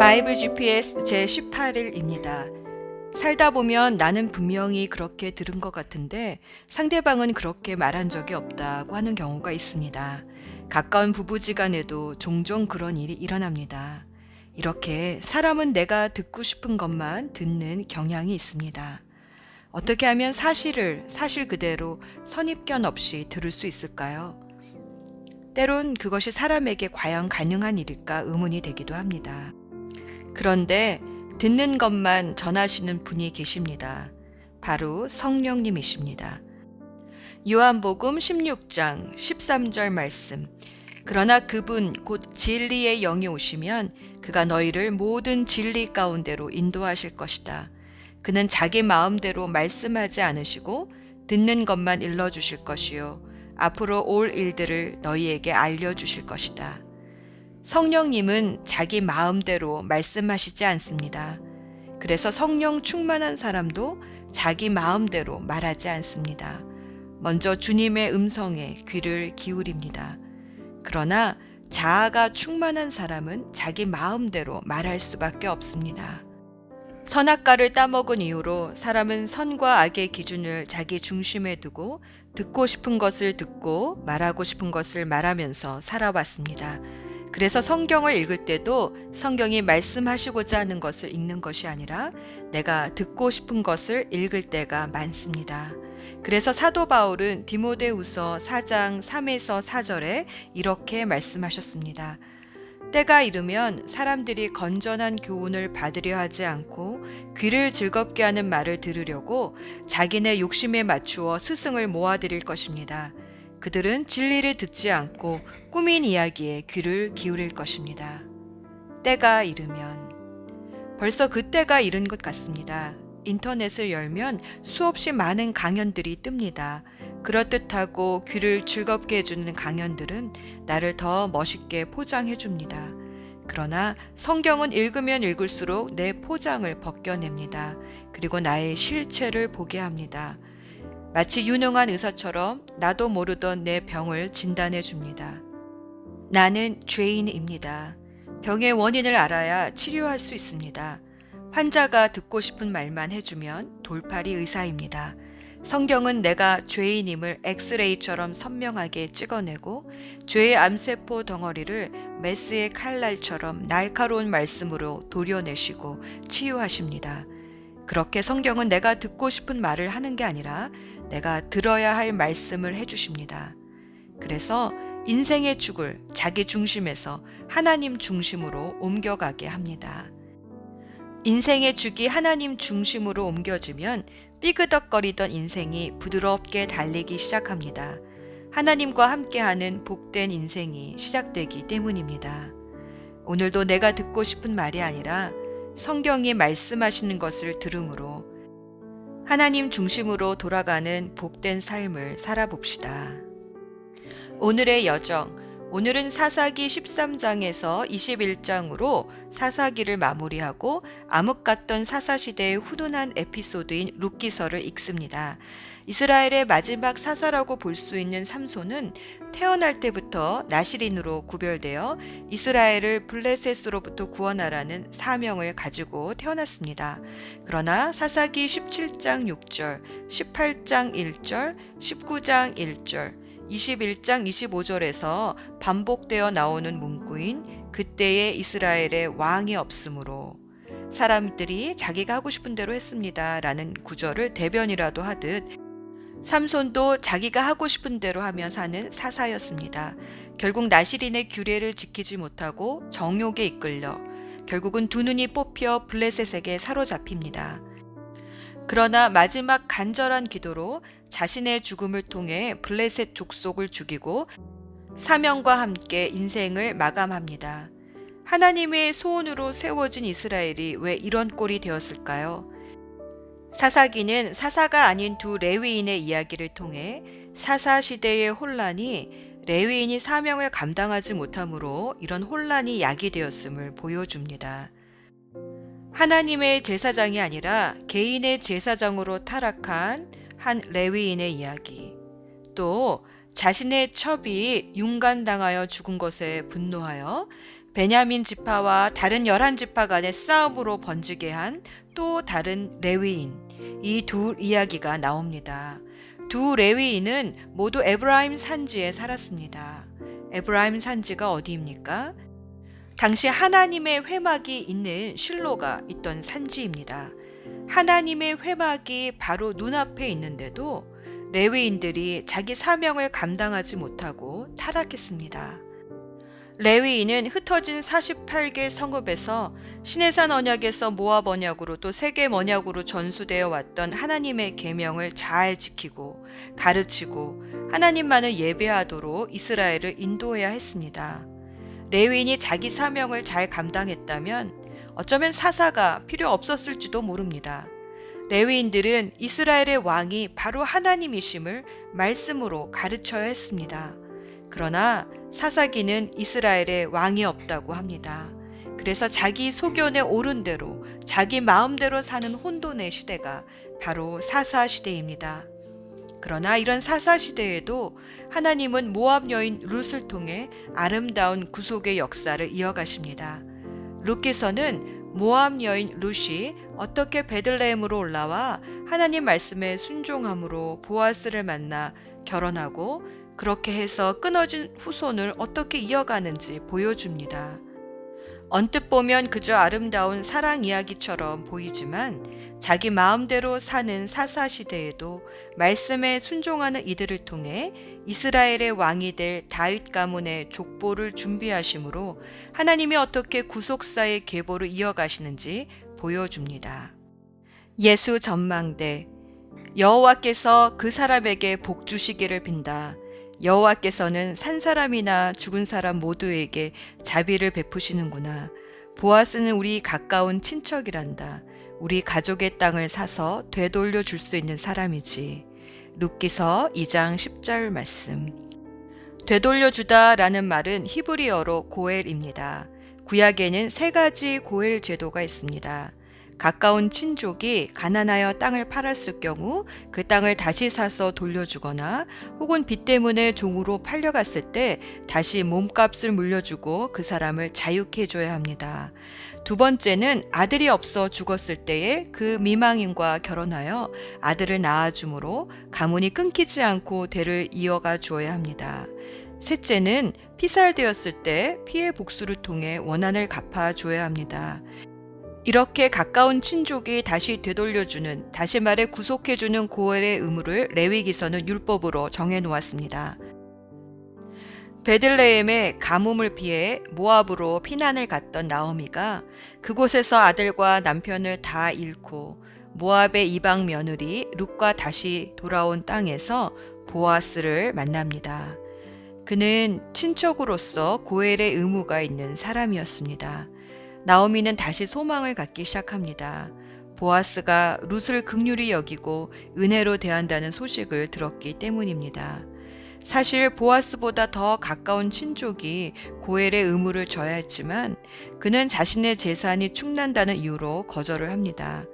바이블 GPS 제18일입니다. 살다 보면 나는 분명히 그렇게 들은 것 같은데 상대방은 그렇게 말한 적이 없다고 하는 경우가 있습니다. 가까운 부부지간에도 종종 그런 일이 일어납니다. 이렇게 사람은 내가 듣고 싶은 것만 듣는 경향이 있습니다. 어떻게 하면 사실을 사실 그대로 선입견 없이 들을 수 있을까요? 때론 그것이 사람에게 과연 가능한 일일까 의문이 되기도 합니다. 그런데 듣는 것만 전하시는 분이 계십니다. 바로 성령님이십니다. 요한복음 16장 13절 말씀. 그러나 그분 곧 진리의 영이 오시면 그가 너희를 모든 진리 가운데로 인도하실 것이다. 그는 자기 마음대로 말씀하지 않으시고 듣는 것만 일러주실 것이요 앞으로 올 일들을 너희에게 알려주실 것이다. 성령님은 자기 마음대로 말씀하시지 않습니다. 그래서 성령 충만한 사람도 자기 마음대로 말하지 않습니다. 먼저 주님의 음성에 귀를 기울입니다. 그러나 자아가 충만한 사람은 자기 마음대로 말할 수밖에 없습니다. 선악과를 따먹은 이후로 사람은 선과 악의 기준을 자기 중심에 두고 듣고 싶은 것을 듣고 말하고 싶은 것을 말하면서 살아왔습니다. 그래서 성경을 읽을 때도 성경이 말씀하시고자 하는 것을 읽는 것이 아니라 내가 듣고 싶은 것을 읽을 때가 많습니다. 그래서 사도 바울은 디모데후서 4장 3에서 4절에 이렇게 말씀하셨습니다. 때가 이르면 사람들이 건전한 교훈을 받으려 하지 않고 귀를 즐겁게 하는 말을 들으려고 자기네 욕심에 맞추어 스승을 모아들일 것입니다. 그들은 진리를 듣지 않고 꾸민 이야기에 귀를 기울일 것입니다. 때가 이르면 벌써 그 때가 이른 것 같습니다. 인터넷을 열면 수없이 많은 강연들이 뜹니다. 그럴듯하고 귀를 즐겁게 해주는 강연들은 나를 더 멋있게 포장해 줍니다. 그러나 성경은 읽으면 읽을수록 내 포장을 벗겨냅니다. 그리고 나의 실체를 보게 합니다. 마치 유능한 의사처럼 나도 모르던 내 병을 진단해 줍니다. 나는 죄인입니다. 병의 원인을 알아야 치료할 수 있습니다. 환자가 듣고 싶은 말만 해주면 돌팔이 의사입니다. 성경은 내가 죄인임을 엑스레이처럼 선명하게 찍어내고 죄의 암세포 덩어리를 메스의 칼날처럼 날카로운 말씀으로 도려내시고 치유하십니다. 그렇게 성경은 내가 듣고 싶은 말을 하는 게 아니라 내가 들어야 할 말씀을 해주십니다. 그래서 인생의 축을 자기 중심에서 하나님 중심으로 옮겨가게 합니다. 인생의 축이 하나님 중심으로 옮겨지면 삐그덕거리던 인생이 부드럽게 달리기 시작합니다. 하나님과 함께하는 복된 인생이 시작되기 때문입니다. 오늘도 내가 듣고 싶은 말이 아니라 성경이 말씀하시는 것을 들음으로 하나님 중심으로 돌아가는 복된 삶을 살아봅시다. 오늘의 여정, 오늘은 사사기 13장에서 21장으로 사사기를 마무리하고 암흑 같던 사사시대의 훈훈한 에피소드인 룻기서를 읽습니다. 이스라엘의 마지막 사사라고 볼 수 있는 삼손은 태어날 때부터 나실인으로 구별되어 이스라엘을 블레셋으로부터 구원하라는 사명을 가지고 태어났습니다. 그러나 사사기 17장 6절, 18장 1절, 19장 1절, 21장 25절에서 반복되어 나오는 문구인 그때의 이스라엘의 왕이 없으므로 사람들이 자기가 하고 싶은 대로 했습니다 라는 구절을 대변이라도 하듯 삼손도 자기가 하고 싶은 대로 하며 사는 사사였습니다. 결국 나실인의 규례를 지키지 못하고 정욕에 이끌려 결국은 두 눈이 뽑혀 블레셋에게 사로잡힙니다. 그러나 마지막 간절한 기도로 자신의 죽음을 통해 블레셋 족속을 죽이고 사명과 함께 인생을 마감합니다. 하나님의 소원으로 세워진 이스라엘이 왜 이런 꼴이 되었을까요? 사사기는 사사가 아닌 두 레위인의 이야기를 통해 사사 시대의 혼란이 레위인이 사명을 감당하지 못함으로 이런 혼란이 야기되었음을 보여줍니다. 하나님의 제사장이 아니라 개인의 제사장으로 타락한 한 레위인의 이야기, 또 자신의 첩이 융간당하여 죽은 것에 분노하여 베냐민 지파와 다른 11지파 간의 싸움으로 번지게 한 또 다른 레위인, 이 두 이야기가 나옵니다. 두 레위인은 모두 에브라임 산지에 살았습니다. 에브라임 산지가 어디입니까? 당시 하나님의 회막이 있는 실로가 있던 산지입니다. 하나님의 회막이 바로 눈앞에 있는데도 레위인들이 자기 사명을 감당하지 못하고 타락했습니다. 레위인은 흩어진 48개 성읍에서 시내산 언약에서 모압 언약으로 또 세겜 언약으로 전수되어 왔던 하나님의 계명을 잘 지키고 가르치고 하나님만을 예배하도록 이스라엘을 인도해야 했습니다. 레위인이 자기 사명을 잘 감당했다면 어쩌면 사사가 필요 없었을지도 모릅니다. 레위인들은 이스라엘의 왕이 바로 하나님이심을 말씀으로 가르쳐야 했습니다. 그러나 사사기는 이스라엘에 왕이 없다고 합니다. 그래서 자기 소견에 옳은 대로 자기 마음대로 사는 혼돈의 시대가 바로 사사 시대입니다. 그러나 이런 사사 시대에도 하나님은 모압 여인 룻을 통해 아름다운 구속의 역사를 이어가십니다. 룻기서는 모압 여인 룻이 어떻게 베들레헴으로 올라와 하나님 말씀에 순종함으로 보아스를 만나 결혼하고 그렇게 해서 끊어진 후손을 어떻게 이어가는지 보여줍니다. 언뜻 보면 그저 아름다운 사랑 이야기처럼 보이지만 자기 마음대로 사는 사사 시대에도 말씀에 순종하는 이들을 통해 이스라엘의 왕이 될 다윗 가문의 족보를 준비하심으로 하나님이 어떻게 구속사의 계보를 이어가시는지 보여줍니다. 예수 전망대. 여호와께서 그 사람에게 복 주시기를 빈다. 여호와께서는 산 사람이나 죽은 사람 모두에게 자비를 베푸시는구나. 보아스는 우리 가까운 친척이란다. 우리 가족의 땅을 사서 되돌려 줄 수 있는 사람이지. 룻기서 2장 10절 말씀. 되돌려 주다라는 말은 히브리어로 고엘입니다. 구약에는 세 가지 고엘 제도가 있습니다. 가까운 친족이 가난하여 땅을 팔았을 경우 그 땅을 다시 사서 돌려주거나 혹은 빚 때문에 종으로 팔려갔을 때 다시 몸값을 물려주고 그 사람을 자유케 해줘야 합니다. 두 번째는 아들이 없어 죽었을 때에 그 미망인과 결혼하여 아들을 낳아주므로 가문이 끊기지 않고 대를 이어가 주어야 합니다. 셋째는 피살되었을 때 피해 복수를 통해 원한을 갚아줘야 합니다. 이렇게 가까운 친족이 다시 되돌려주는, 다시 말해 구속해주는 고엘의 의무를 레위기서는 율법으로 정해놓았습니다. 베들레헴의 가뭄을 피해 모압으로 피난을 갔던 나오미가 그곳에서 아들과 남편을 다 잃고 모압의 이방 며느리 룻과 다시 돌아온 땅에서 보아스를 만납니다. 그는 친척으로서 고엘의 의무가 있는 사람이었습니다. 나오미는 다시 소망을 갖기 시작합니다. 보아스가 룻을 긍휼히 여기고 은혜로 대한다는 소식을 들었기 때문입니다. 사실 보아스보다 더 가까운 친족이 고엘의 의무를 져야 했지만 그는 자신의 재산이 축난다는 이유로 거절을 합니다.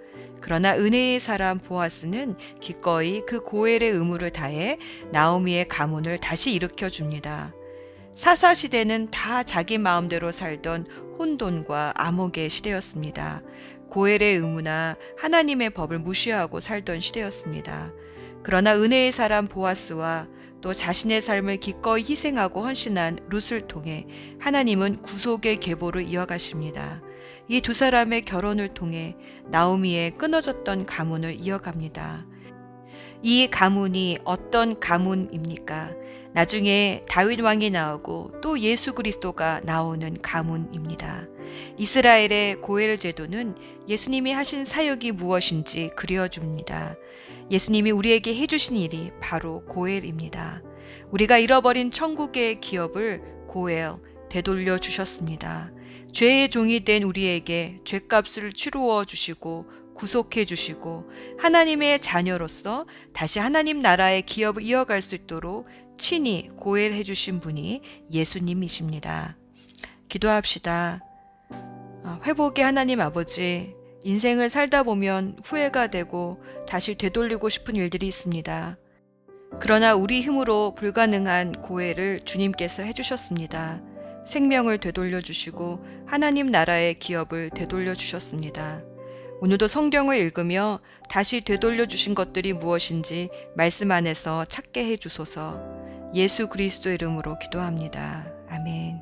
그러나 은혜의 사람 보아스는 기꺼이 그 고엘의 의무를 다해 나오미의 가문을 다시 일으켜 줍니다. 사사시대는 다 자기 마음대로 살던 혼돈과 암흑의 시대였습니다. 고엘의 의무나 하나님의 법을 무시하고 살던 시대였습니다. 그러나 은혜의 사람 보아스와 또 자신의 삶을 기꺼이 희생하고 헌신한 룻을 통해 하나님은 구속의 계보를 이어가십니다. 이 두 사람의 결혼을 통해 나오미의 끊어졌던 가문을 이어갑니다. 이 가문이 어떤 가문입니까? 나중에 다윗 왕이 나오고 또 예수 그리스도가 나오는 가문입니다. 이스라엘의 고엘 제도는 예수님이 하신 사역이 무엇인지 그려줍니다. 예수님이 우리에게 해주신 일이 바로 고엘입니다. 우리가 잃어버린 천국의 기업을 고엘, 되돌려 주셨습니다. 죄의 종이 된 우리에게 죄값을 치루어 주시고 구속해 주시고 하나님의 자녀로서 다시 하나님 나라의 기업을 이어갈 수 있도록 친히 고엘해 주신 분이 예수님이십니다. 기도합시다. 회복의 하나님 아버지, 인생을 살다 보면 후회가 되고 다시 되돌리고 싶은 일들이 있습니다. 그러나 우리 힘으로 불가능한 고엘을 주님께서 해주셨습니다. 생명을 되돌려 주시고 하나님 나라의 기업을 되돌려 주셨습니다. 오늘도 성경을 읽으며 다시 되돌려 주신 것들이 무엇인지 말씀 안에서 찾게 해 주소서. 예수 그리스도 이름으로 기도합니다. 아멘.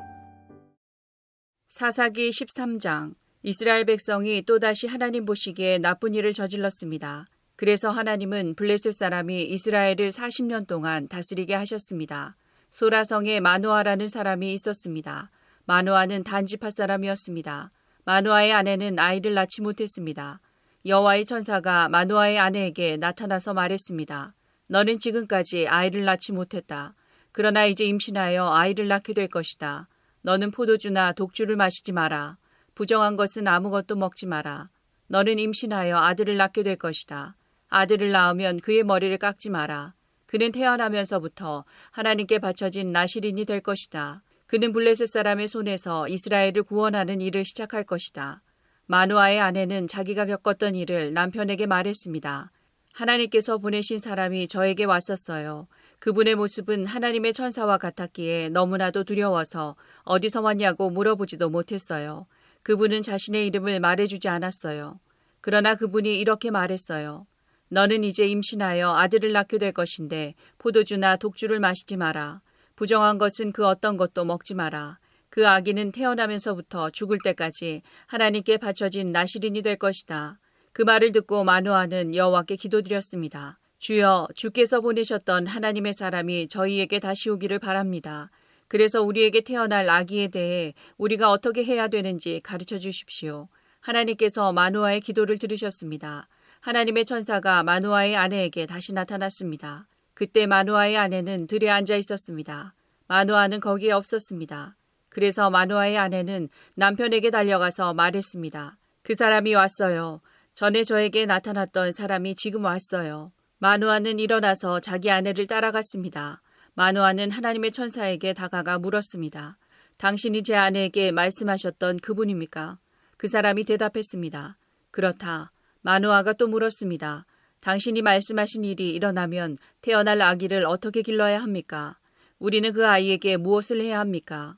사사기 13장. 이스라엘 백성이 또다시 하나님 보시기에 나쁜 일을 저질렀습니다. 그래서 하나님은 블레셋 사람이 이스라엘을 40년 동안 다스리게 하셨습니다. 소라성에 마노아라는 사람이 있었습니다. 마노아는 단지파 사람이었습니다. 마노아의 아내는 아이를 낳지 못했습니다. 여호와의 천사가 마노아의 아내에게 나타나서 말했습니다. 너는 지금까지 아이를 낳지 못했다. 그러나 이제 임신하여 아이를 낳게 될 것이다. 너는 포도주나 독주를 마시지 마라. 부정한 것은 아무것도 먹지 마라. 너는 임신하여 아들을 낳게 될 것이다. 아들을 낳으면 그의 머리를 깎지 마라. 그는 태어나면서부터 하나님께 바쳐진 나실인이 될 것이다. 그는 블레셋 사람의 손에서 이스라엘을 구원하는 일을 시작할 것이다. 마노아의 아내는 자기가 겪었던 일을 남편에게 말했습니다. 하나님께서 보내신 사람이 저에게 왔었어요. 그분의 모습은 하나님의 천사와 같았기에 너무나도 두려워서 어디서 왔냐고 물어보지도 못했어요. 그분은 자신의 이름을 말해주지 않았어요. 그러나 그분이 이렇게 말했어요. 너는 이제 임신하여 아들을 낳게 될 것인데 포도주나 독주를 마시지 마라. 부정한 것은 그 어떤 것도 먹지 마라. 그 아기는 태어나면서부터 죽을 때까지 하나님께 바쳐진 나실인이 될 것이다. 그 말을 듣고 마노아는 여호와께 기도드렸습니다. 주여, 주께서 보내셨던 하나님의 사람이 저희에게 다시 오기를 바랍니다. 그래서 우리에게 태어날 아기에 대해 우리가 어떻게 해야 되는지 가르쳐 주십시오. 하나님께서 마노아의 기도를 들으셨습니다. 하나님의 천사가 마노아의 아내에게 다시 나타났습니다. 그때 마노아의 아내는 들에 앉아 있었습니다. 마노아는 거기에 없었습니다. 그래서 마노아의 아내는 남편에게 달려가서 말했습니다. 그 사람이 왔어요. 전에 저에게 나타났던 사람이 지금 왔어요. 마노아는 일어나서 자기 아내를 따라갔습니다. 마노아는 하나님의 천사에게 다가가 물었습니다. 당신이 제 아내에게 말씀하셨던 그분입니까? 그 사람이 대답했습니다. 그렇다. 마노아가 또 물었습니다. 당신이 말씀하신 일이 일어나면 태어날 아기를 어떻게 길러야 합니까? 우리는 그 아이에게 무엇을 해야 합니까?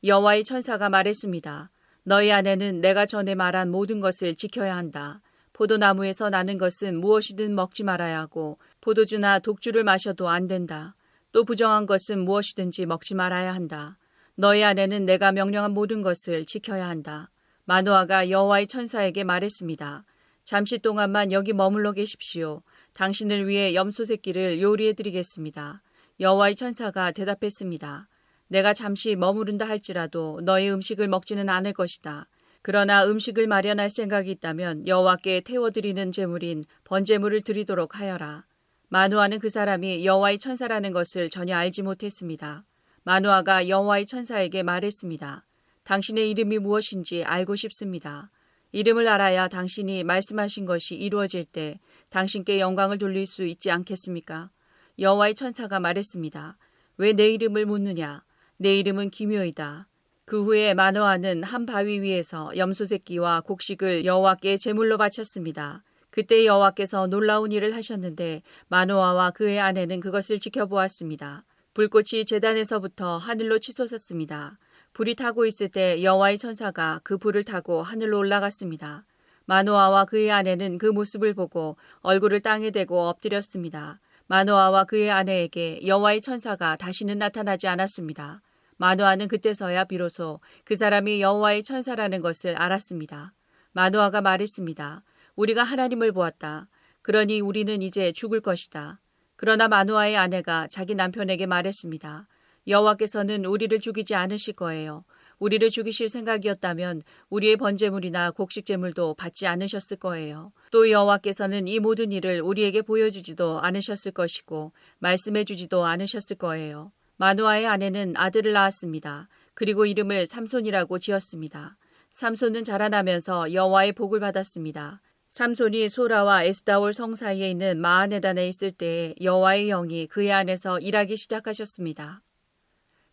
여호와의 천사가 말했습니다. 너희 아내는 내가 전에 말한 모든 것을 지켜야 한다. 포도나무에서 나는 것은 무엇이든 먹지 말아야 하고 포도주나 독주를 마셔도 안 된다. 또 부정한 것은 무엇이든지 먹지 말아야 한다. 너희 아내는 내가 명령한 모든 것을 지켜야 한다. 마노아가 여호와의 천사에게 말했습니다. 잠시 동안만 여기 머물러 계십시오. 당신을 위해 염소 새끼를 요리해 드리겠습니다. 여호와의 천사가 대답했습니다. 내가 잠시 머무른다 할지라도 너의 음식을 먹지는 않을 것이다. 그러나 음식을 마련할 생각이 있다면 여호와께 태워드리는 제물인 번제물을 드리도록 하여라. 마노아는 그 사람이 여호와의 천사라는 것을 전혀 알지 못했습니다. 마노아가 여호와의 천사에게 말했습니다. 당신의 이름이 무엇인지 알고 싶습니다. 이름을 알아야 당신이 말씀하신 것이 이루어질 때 당신께 영광을 돌릴 수 있지 않겠습니까? 여호와의 천사가 말했습니다. 왜 내 이름을 묻느냐? 내 이름은 기묘이다. 그 후에 마노아는 한 바위 위에서 염소 새끼와 곡식을 여호와께 제물로 바쳤습니다. 그때 여호와께서 놀라운 일을 하셨는데 마노아와 그의 아내는 그것을 지켜보았습니다. 불꽃이 제단에서부터 하늘로 치솟았습니다. 불이 타고 있을 때 여호와의 천사가 그 불을 타고 하늘로 올라갔습니다. 마노아와 그의 아내는 그 모습을 보고 얼굴을 땅에 대고 엎드렸습니다. 마노아와 그의 아내에게 여호와의 천사가 다시는 나타나지 않았습니다. 마노아는 그때서야 비로소 그 사람이 여호와의 천사라는 것을 알았습니다. 마노아가 말했습니다. 우리가 하나님을 보았다. 그러니 우리는 이제 죽을 것이다. 그러나 마노아의 아내가 자기 남편에게 말했습니다. 여호와께서는 우리를 죽이지 않으실 거예요. 우리를 죽이실 생각이었다면 우리의 번제물이나 곡식제물도 받지 않으셨을 거예요. 또 여호와께서는 이 모든 일을 우리에게 보여주지도 않으셨을 것이고 말씀해주지도 않으셨을 거예요. 마노아의 아내는 아들을 낳았습니다. 그리고 이름을 삼손이라고 지었습니다. 삼손은 자라나면서 여호와의 복을 받았습니다. 삼손이 소라와 에스다올 성 사이에 있는 마하네단에 있을 때에 여호와의 영이 그의 안에서 일하기 시작하셨습니다.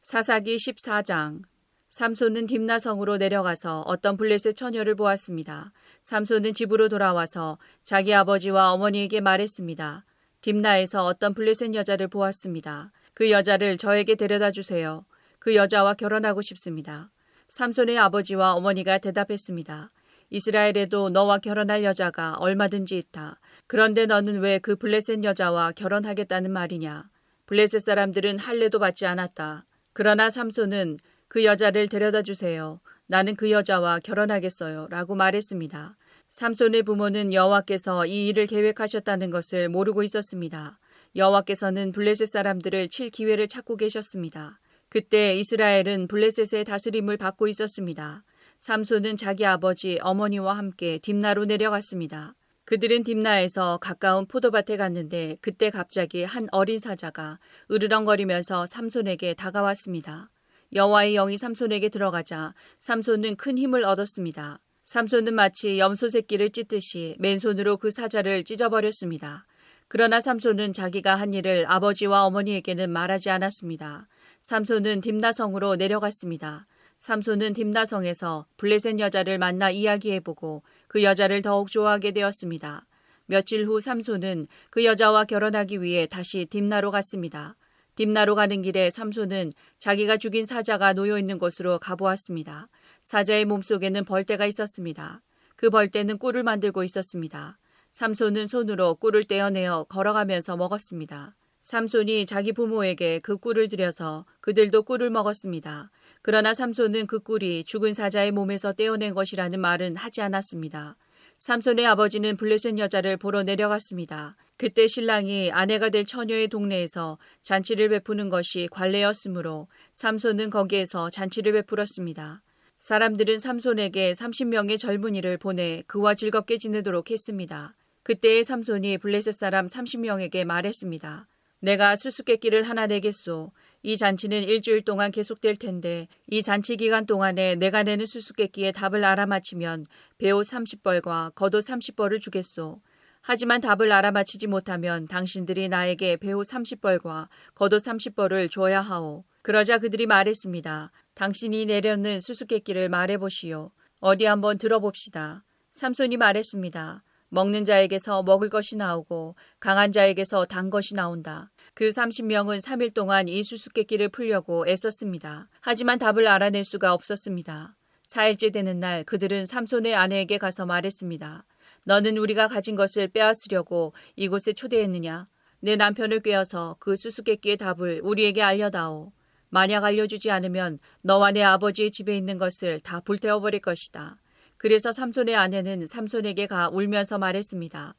사사기 14장. 삼손은 딥나성으로 내려가서 어떤 블레셋 처녀를 보았습니다. 삼손은 집으로 돌아와서 자기 아버지와 어머니에게 말했습니다. 딥나에서 어떤 블레셋 여자를 보았습니다. 그 여자를 저에게 데려다 주세요. 그 여자와 결혼하고 싶습니다. 삼손의 아버지와 어머니가 대답했습니다. 이스라엘에도 너와 결혼할 여자가 얼마든지 있다. 그런데 너는 왜 그 블레셋 여자와 결혼하겠다는 말이냐? 블레셋 사람들은 할례도 받지 않았다. 그러나 삼손은 그 여자를 데려다 주세요. 나는 그 여자와 결혼하겠어요. 라고 말했습니다. 삼손의 부모는 여호와께서 이 일을 계획하셨다는 것을 모르고 있었습니다. 여호와께서는 블레셋 사람들을 칠 기회를 찾고 계셨습니다. 그때 이스라엘은 블레셋의 다스림을 받고 있었습니다. 삼손은 자기 아버지 어머니와 함께 딥나로 내려갔습니다. 그들은 딥나에서 가까운 포도밭에 갔는데 그때 갑자기 한 어린 사자가 으르렁거리면서 삼손에게 다가왔습니다. 여호와의 영이 삼손에게 들어가자 삼손은 큰 힘을 얻었습니다. 삼손은 마치 염소 새끼를 찢듯이 맨손으로 그 사자를 찢어버렸습니다. 그러나 삼손은 자기가 한 일을 아버지와 어머니에게는 말하지 않았습니다. 삼손은 딥나성으로 내려갔습니다. 삼손은 딥나성에서 블레셋 여자를 만나 이야기해보고 그 여자를 더욱 좋아하게 되었습니다. 며칠 후 삼손은 그 여자와 결혼하기 위해 다시 딥나로 갔습니다. 딥나로 가는 길에 삼손은 자기가 죽인 사자가 놓여있는 곳으로 가보았습니다. 사자의 몸속에는 벌떼가 있었습니다. 그 벌떼는 꿀을 만들고 있었습니다. 삼손은 손으로 꿀을 떼어내어 걸어가면서 먹었습니다. 삼손이 자기 부모에게 그 꿀을 들여서 그들도 꿀을 먹었습니다. 그러나 삼손은 그 꿀이 죽은 사자의 몸에서 떼어낸 것이라는 말은 하지 않았습니다. 삼손의 아버지는 블레셋 여자를 보러 내려갔습니다. 그때 신랑이 아내가 될 처녀의 동네에서 잔치를 베푸는 것이 관례였으므로 삼손은 거기에서 잔치를 베풀었습니다. 사람들은 삼손에게 30명의 젊은이를 보내 그와 즐겁게 지내도록 했습니다. 그때의 삼손이 블레셋 사람 30명에게 말했습니다. 내가 수수께끼를 하나 내겠소. 이 잔치는 일주일 동안 계속될 텐데 이 잔치 기간 동안에 내가 내는 수수께끼의 답을 알아맞히면 배옷 30벌과 겉옷 30벌을 주겠소. 하지만 답을 알아맞히지 못하면 당신들이 나에게 배옷 30벌과 겉옷 30벌을 줘야 하오. 그러자 그들이 말했습니다. 당신이 내려는 수수께끼를 말해보시오. 어디 한번 들어봅시다. 삼손이 말했습니다. 먹는 자에게서 먹을 것이 나오고 강한 자에게서 단 것이 나온다. 그 30명은 3일 동안 이 수수께끼를 풀려고 애썼습니다. 하지만 답을 알아낼 수가 없었습니다. 4일째 되는 날 그들은 삼손의 아내에게 가서 말했습니다. 너는 우리가 가진 것을 빼앗으려고 이곳에 초대했느냐? 내 남편을 꾀어서 그 수수께끼의 답을 우리에게 알려다오. 만약 알려주지 않으면 너와 내 아버지의 집에 있는 것을 다 불태워버릴 것이다. 그래서 삼손의 아내는 삼손에게 가 울면서 말했습니다.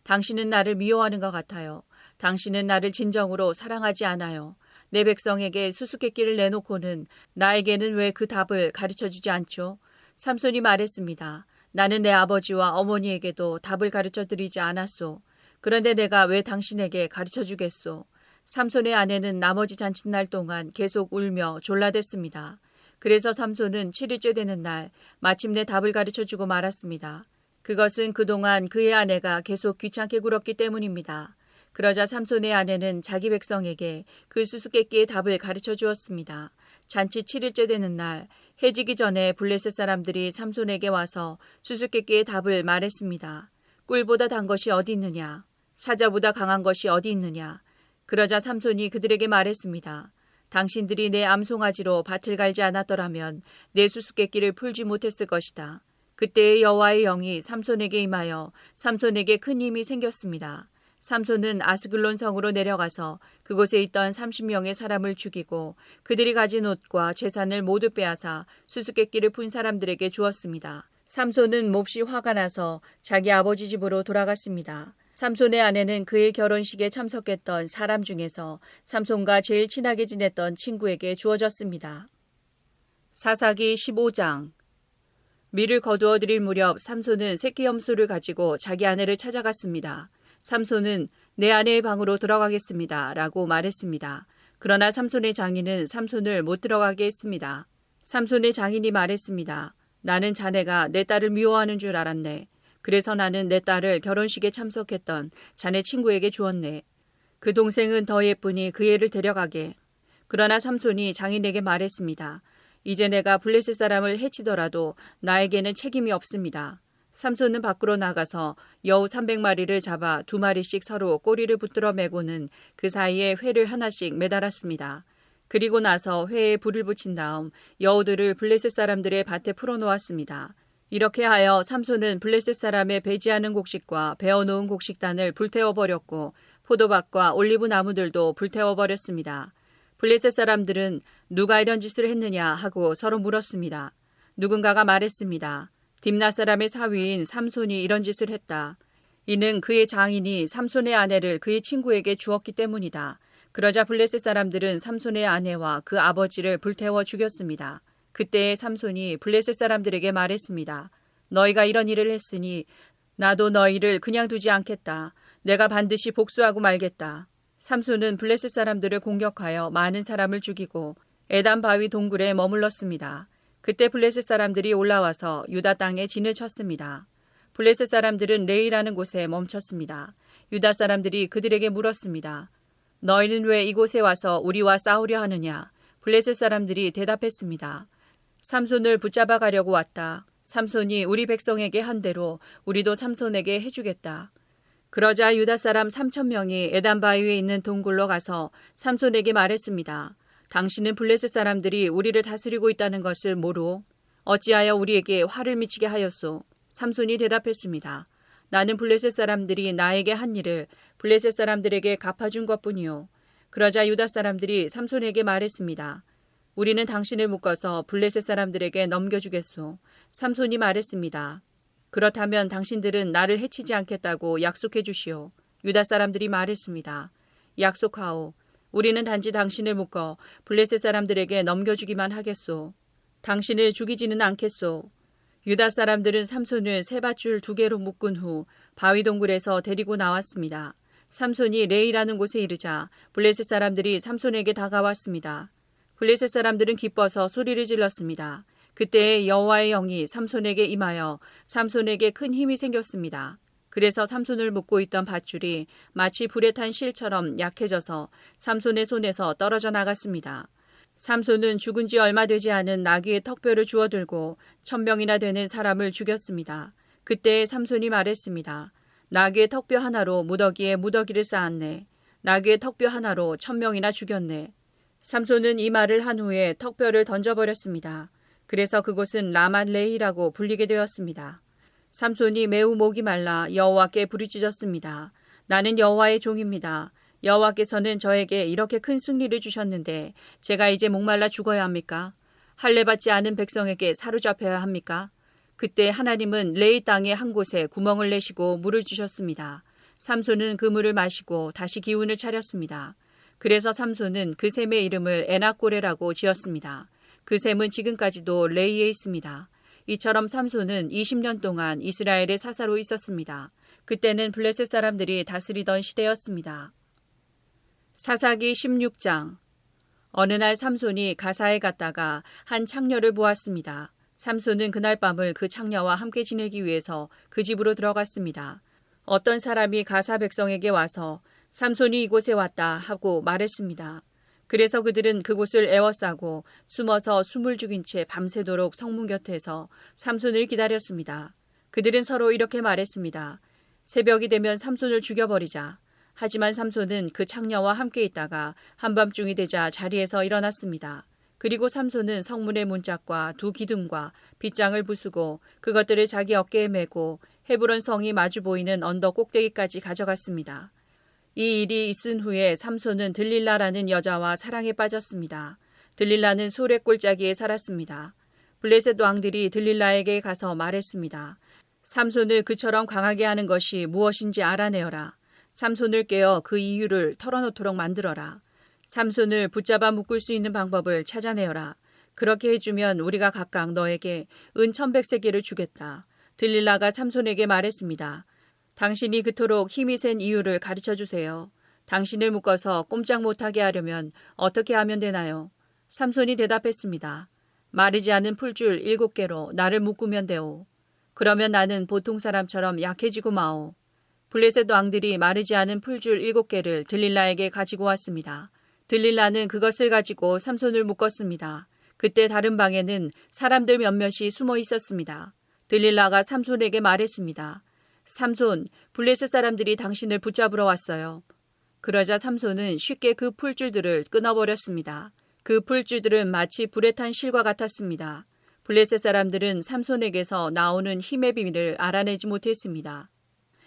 당신은 나를 미워하는 것 같아요. 당신은 나를 진정으로 사랑하지 않아요. 내 백성에게 수수께끼를 내놓고는 나에게는 왜 그 답을 가르쳐주지 않죠? 삼손이 말했습니다. 나는 내 아버지와 어머니에게도 답을 가르쳐드리지 않았소. 그런데 내가 왜 당신에게 가르쳐주겠소? 삼손의 아내는 나머지 잔칫날 동안 계속 울며 졸라댔습니다. 그래서 삼손은 7일째 되는 날 마침내 답을 가르쳐주고 말았습니다. 그것은 그동안 그의 아내가 계속 귀찮게 굴었기 때문입니다. 그러자 삼손의 아내는 자기 백성에게 그 수수께끼의 답을 가르쳐 주었습니다. 잔치 7일째 되는 날 해지기 전에 블레셋 사람들이 삼손에게 와서 수수께끼의 답을 말했습니다. 꿀보다 단 것이 어디 있느냐? 사자보다 강한 것이 어디 있느냐? 그러자 삼손이 그들에게 말했습니다. 당신들이 내 암송아지로 밭을 갈지 않았더라면 내 수수께끼를 풀지 못했을 것이다. 그때의 여호와의 영이 삼손에게 임하여 삼손에게 큰 힘이 생겼습니다. 삼손은 아스글론 성으로 내려가서 그곳에 있던 30명의 사람을 죽이고 그들이 가진 옷과 재산을 모두 빼앗아 수수께끼를 푼 사람들에게 주었습니다. 삼손은 몹시 화가 나서 자기 아버지 집으로 돌아갔습니다. 삼손의 아내는 그의 결혼식에 참석했던 사람 중에서 삼손과 제일 친하게 지냈던 친구에게 주어졌습니다. 사사기 15장. 밀을 거두어 드릴 무렵 삼손은 새끼 염소를 가지고 자기 아내를 찾아갔습니다. 삼손은 내 아내의 방으로 들어가겠습니다. 라고 말했습니다. 그러나 삼손의 장인은 삼손을 못 들어가게 했습니다. 삼손의 장인이 말했습니다. 나는 자네가 내 딸을 미워하는 줄 알았네. 그래서 나는 내 딸을 결혼식에 참석했던 자네 친구에게 주었네. 그 동생은 더 예쁘니 그 애를 데려가게. 그러나 삼손이 장인에게 말했습니다. 이제 내가 블레셋 사람을 해치더라도 나에게는 책임이 없습니다. 삼손은 밖으로 나가서 여우 300마리를 잡아 2마리씩 서로 꼬리를 붙들어 매고는 그 사이에 회를 하나씩 매달았습니다. 그리고 나서 회에 불을 붙인 다음 여우들을 블레셋 사람들의 밭에 풀어놓았습니다. 이렇게 하여 삼손은 블레셋 사람의 배지하는 곡식과 베어놓은 곡식단을 불태워버렸고 포도밭과 올리브 나무들도 불태워버렸습니다. 블레셋 사람들은 누가 이런 짓을 했느냐 하고 서로 물었습니다. 누군가가 말했습니다. 딥나 사람의 사위인 삼손이 이런 짓을 했다. 이는 그의 장인이 삼손의 아내를 그의 친구에게 주었기 때문이다. 그러자 블레셋 사람들은 삼손의 아내와 그 아버지를 불태워 죽였습니다. 그때 삼손이 블레셋 사람들에게 말했습니다. 너희가 이런 일을 했으니 나도 너희를 그냥 두지 않겠다. 내가 반드시 복수하고 말겠다. 삼손은 블레셋 사람들을 공격하여 많은 사람을 죽이고 에단 바위 동굴에 머물렀습니다. 그때 블레셋 사람들이 올라와서 유다 땅에 진을 쳤습니다. 블레셋 사람들은 레이라는 곳에 멈췄습니다. 유다 사람들이 그들에게 물었습니다. 너희는 왜 이곳에 와서 우리와 싸우려 하느냐? 블레셋 사람들이 대답했습니다. 삼손을 붙잡아 가려고 왔다. 삼손이 우리 백성에게 한 대로 우리도 삼손에게 해주겠다. 그러자 유다 사람 3,000명이 에단 바위에 있는 동굴로 가서 삼손에게 말했습니다. 당신은 블레셋 사람들이 우리를 다스리고 있다는 것을 모르오? 어찌하여 우리에게 화를 미치게 하였소? 삼손이 대답했습니다. 나는 블레셋 사람들이 나에게 한 일을 블레셋 사람들에게 갚아준 것뿐이요. 그러자 유다 사람들이 삼손에게 말했습니다. 우리는 당신을 묶어서 블레셋 사람들에게 넘겨주겠소. 삼손이 말했습니다. 그렇다면 당신들은 나를 해치지 않겠다고 약속해 주시오. 유다 사람들이 말했습니다. 약속하오. 우리는 단지 당신을 묶어 블레셋 사람들에게 넘겨주기만 하겠소. 당신을 죽이지는 않겠소. 유다 사람들은 삼손을 세밧줄 2개로 묶은 후 바위 동굴에서 데리고 나왔습니다. 삼손이 레이라는 곳에 이르자 블레셋 사람들이 삼손에게 다가왔습니다. 블레셋 사람들은 기뻐서 소리를 질렀습니다. 그때 여호와의 영이 삼손에게 임하여 삼손에게 큰 힘이 생겼습니다. 그래서 삼손을 묶고 있던 밧줄이 마치 불에 탄 실처럼 약해져서 삼손의 손에서 떨어져 나갔습니다. 삼손은 죽은 지 얼마 되지 않은 나귀의 턱뼈를 주워들고 1,000명이나 되는 사람을 죽였습니다. 그때 삼손이 말했습니다. 나귀의 턱뼈 하나로 무더기에 무더기를 쌓았네. 나귀의 턱뼈 하나로 1,000명이나 죽였네. 삼손은 이 말을 한 후에 턱뼈를 던져버렸습니다. 그래서 그곳은 라말레이라고 불리게 되었습니다. 삼손이 매우 목이 말라 여호와께 부르짖었습니다. 나는 여호와의 종입니다. 여호와께서는 저에게 이렇게 큰 승리를 주셨는데 제가 이제 목말라 죽어야 합니까? 할례받지 않은 백성에게 사로잡혀야 합니까? 그때 하나님은 레이 땅의 한 곳에 구멍을 내시고 물을 주셨습니다. 삼손은 그 물을 마시고 다시 기운을 차렸습니다. 그래서 삼손은 그 샘의 이름을 에낙고레라고 지었습니다. 그 샘은 지금까지도 레이에 있습니다. 이처럼 삼손은 20년 동안 이스라엘의 사사로 있었습니다. 그때는 블레셋 사람들이 다스리던 시대였습니다. 사사기 16장. 어느 날 삼손이 가사에 갔다가 한 창녀를 보았습니다. 삼손은 그날 밤을 그 창녀와 함께 지내기 위해서 그 집으로 들어갔습니다. 어떤 사람이 가사 백성에게 와서 삼손이 이곳에 왔다 하고 말했습니다. 그래서 그들은 그곳을 에워싸고 숨어서 숨을 죽인 채 밤새도록 성문 곁에서 삼손을 기다렸습니다. 그들은 서로 이렇게 말했습니다. 새벽이 되면 삼손을 죽여버리자. 하지만 삼손은 그 창녀와 함께 있다가 한밤중이 되자 자리에서 일어났습니다. 그리고 삼손은 성문의 문짝과 2 기둥과 빗장을 부수고 그것들을 자기 어깨에 메고 헤브론 성이 마주 보이는 언덕 꼭대기까지 가져갔습니다. 이 일이 있은 후에 삼손은 들릴라라는 여자와 사랑에 빠졌습니다. 들릴라는 소래 골짜기에 살았습니다. 블레셋 왕들이 들릴라에게 가서 말했습니다. 삼손을 그처럼 강하게 하는 것이 무엇인지 알아내어라. 삼손을 깨어 그 이유를 털어놓도록 만들어라. 삼손을 붙잡아 묶을 수 있는 방법을 찾아내어라. 그렇게 해주면 우리가 각각 너에게 은 1,100세겔을 주겠다. 들릴라가 삼손에게 말했습니다. 당신이 그토록 힘이 센 이유를 가르쳐 주세요. 당신을 묶어서 꼼짝 못하게 하려면 어떻게 하면 되나요? 삼손이 대답했습니다. 마르지 않은 풀줄 7개로 나를 묶으면 되오. 그러면 나는 보통 사람처럼 약해지고 마오. 블레셋 왕들이 마르지 않은 풀줄 7개를 들릴라에게 가지고 왔습니다. 들릴라는 그것을 가지고 삼손을 묶었습니다. 그때 다른 방에는 사람들 몇몇이 숨어 있었습니다. 들릴라가 삼손에게 말했습니다. 삼손, 블레셋 사람들이 당신을 붙잡으러 왔어요. 그러자 삼손은 쉽게 그 풀줄들을 끊어버렸습니다. 그 풀줄들은 마치 불에 탄 실과 같았습니다. 블레셋 사람들은 삼손에게서 나오는 힘의 비밀을 알아내지 못했습니다.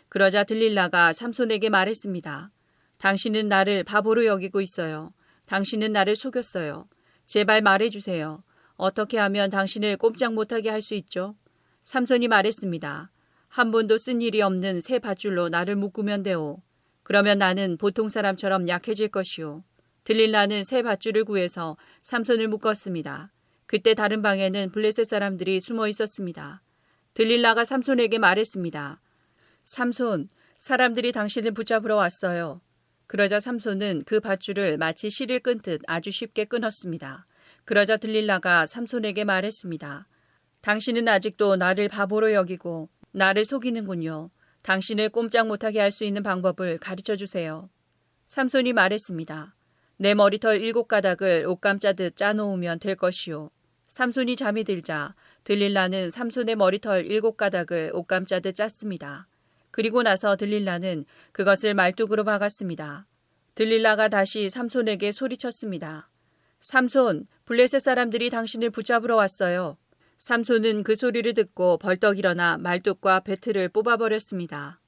그러자 들릴라가 삼손에게 말했습니다. 당신은 나를 바보로 여기고 있어요. 당신은 나를 속였어요. 제발 말해주세요. 어떻게 하면 당신을 꼼짝 못하게 할 수 있죠? 삼손이 말했습니다. 한 번도 쓴 일이 없는 새 밧줄로 나를 묶으면 돼요. 그러면 나는 보통 사람처럼 약해질 것이요. 들릴라는 새 밧줄을 구해서 삼손을 묶었습니다. 그때 다른 방에는 블레셋 사람들이 숨어 있었습니다. 들릴라가 삼손에게 말했습니다. 삼손, 사람들이 당신을 붙잡으러 왔어요. 그러자 삼손은 그 밧줄을 마치 실을 끈듯 아주 쉽게 끊었습니다. 그러자 들릴라가 삼손에게 말했습니다. 당신은 아직도 나를 바보로 여기고 나를 속이는군요. 당신을 꼼짝 못하게 할 수 있는 방법을 가르쳐 주세요. 삼손이 말했습니다. 내 머리털 7가닥을 옷감 짜듯 짜놓으면 될 것이요. 삼손이 잠이 들자 들릴라는 삼손의 머리털 7가닥을 옷감 짜듯 짰습니다. 그리고 나서 들릴라는 그것을 말뚝으로 박았습니다. 들릴라가 다시 삼손에게 소리쳤습니다. 삼손, 블레셋 사람들이 당신을 붙잡으러 왔어요. 삼손은 그 소리를 듣고 벌떡 일어나 말뚝과 배틀을 뽑아버렸습니다.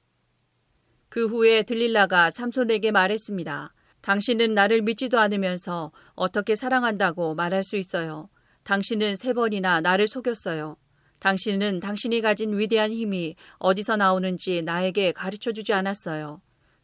그 후에 들릴라가 삼손에게 말했습니다. 당신은 나를 믿지도 않으면서 어떻게 사랑한다고 말할 수 있어요. 당신은 3번이나 나를 속였어요. 당신은 당신이 가진 위대한 힘이 어디서 나오는지 나에게 가르쳐주지 않았어요.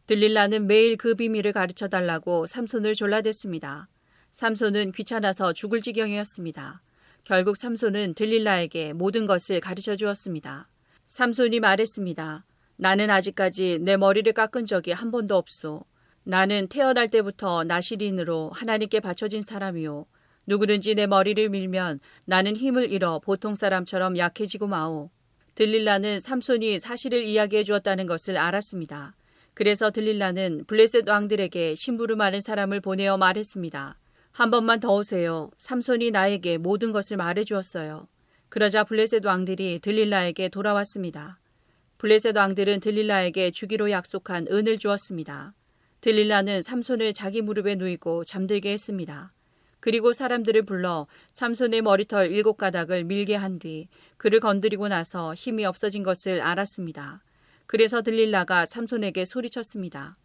들릴라는 매일 그 비밀을 가르쳐달라고 삼손을 졸라댔습니다. 삼손은 귀찮아서 죽을 지경이었습니다. 결국 삼손은 들릴라에게 모든 것을 가르쳐 주었습니다. 삼손이 말했습니다. 나는 아직까지 내 머리를 깎은 적이 한 번도 없소. 나는 태어날 때부터 나시린으로 하나님께 바쳐진 사람이요. 누구든지 내 머리를 밀면 나는 힘을 잃어 보통 사람처럼 약해지고 마오. 들릴라는 삼손이 사실을 이야기해 주었다는 것을 알았습니다. 그래서 들릴라는 블레셋 왕들에게 심부름하는 사람을 보내어 말했습니다. 한 번만 더 오세요. 삼손이 나에게 모든 것을 말해 주었어요. 그러자 블레셋 왕들이 들릴라에게 돌아왔습니다. 블레셋 왕들은 들릴라에게 주기로 약속한 은을 주었습니다. 들릴라는 삼손을 자기 무릎에 누이고 잠들게 했습니다. 그리고 사람들을 불러 삼손의 머리털 7가닥을 밀게 한 뒤 그를 건드리고 나서 힘이 없어진 것을 알았습니다. 그래서 들릴라가 삼손에게 소리쳤습니다.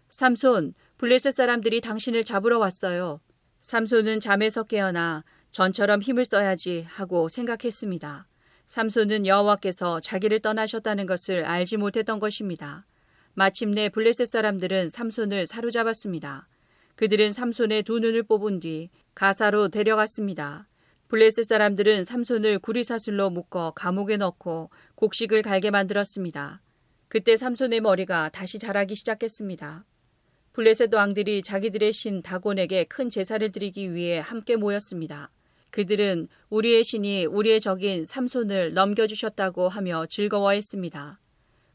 삼손, 블레셋 사람들이 당신을 잡으러 왔어요. 삼손은 잠에서 깨어나 전처럼 힘을 써야지 하고 생각했습니다. 삼손은 여호와께서 자기를 떠나셨다는 것을 알지 못했던 것입니다. 마침내 블레셋 사람들은 삼손을 사로잡았습니다. 그들은 삼손의 2눈을 뽑은 뒤 가사로 데려갔습니다. 블레셋 사람들은 삼손을 구리사슬로 묶어 감옥에 넣고 곡식을 갈게 만들었습니다. 그때 삼손의 머리가 다시 자라기 시작했습니다. 블레셋 왕들이 자기들의 신 다곤에게 큰 제사를 드리기 위해 함께 모였습니다. 그들은 우리의 신이 우리의 적인 삼손을 넘겨주셨다고 하며 즐거워했습니다.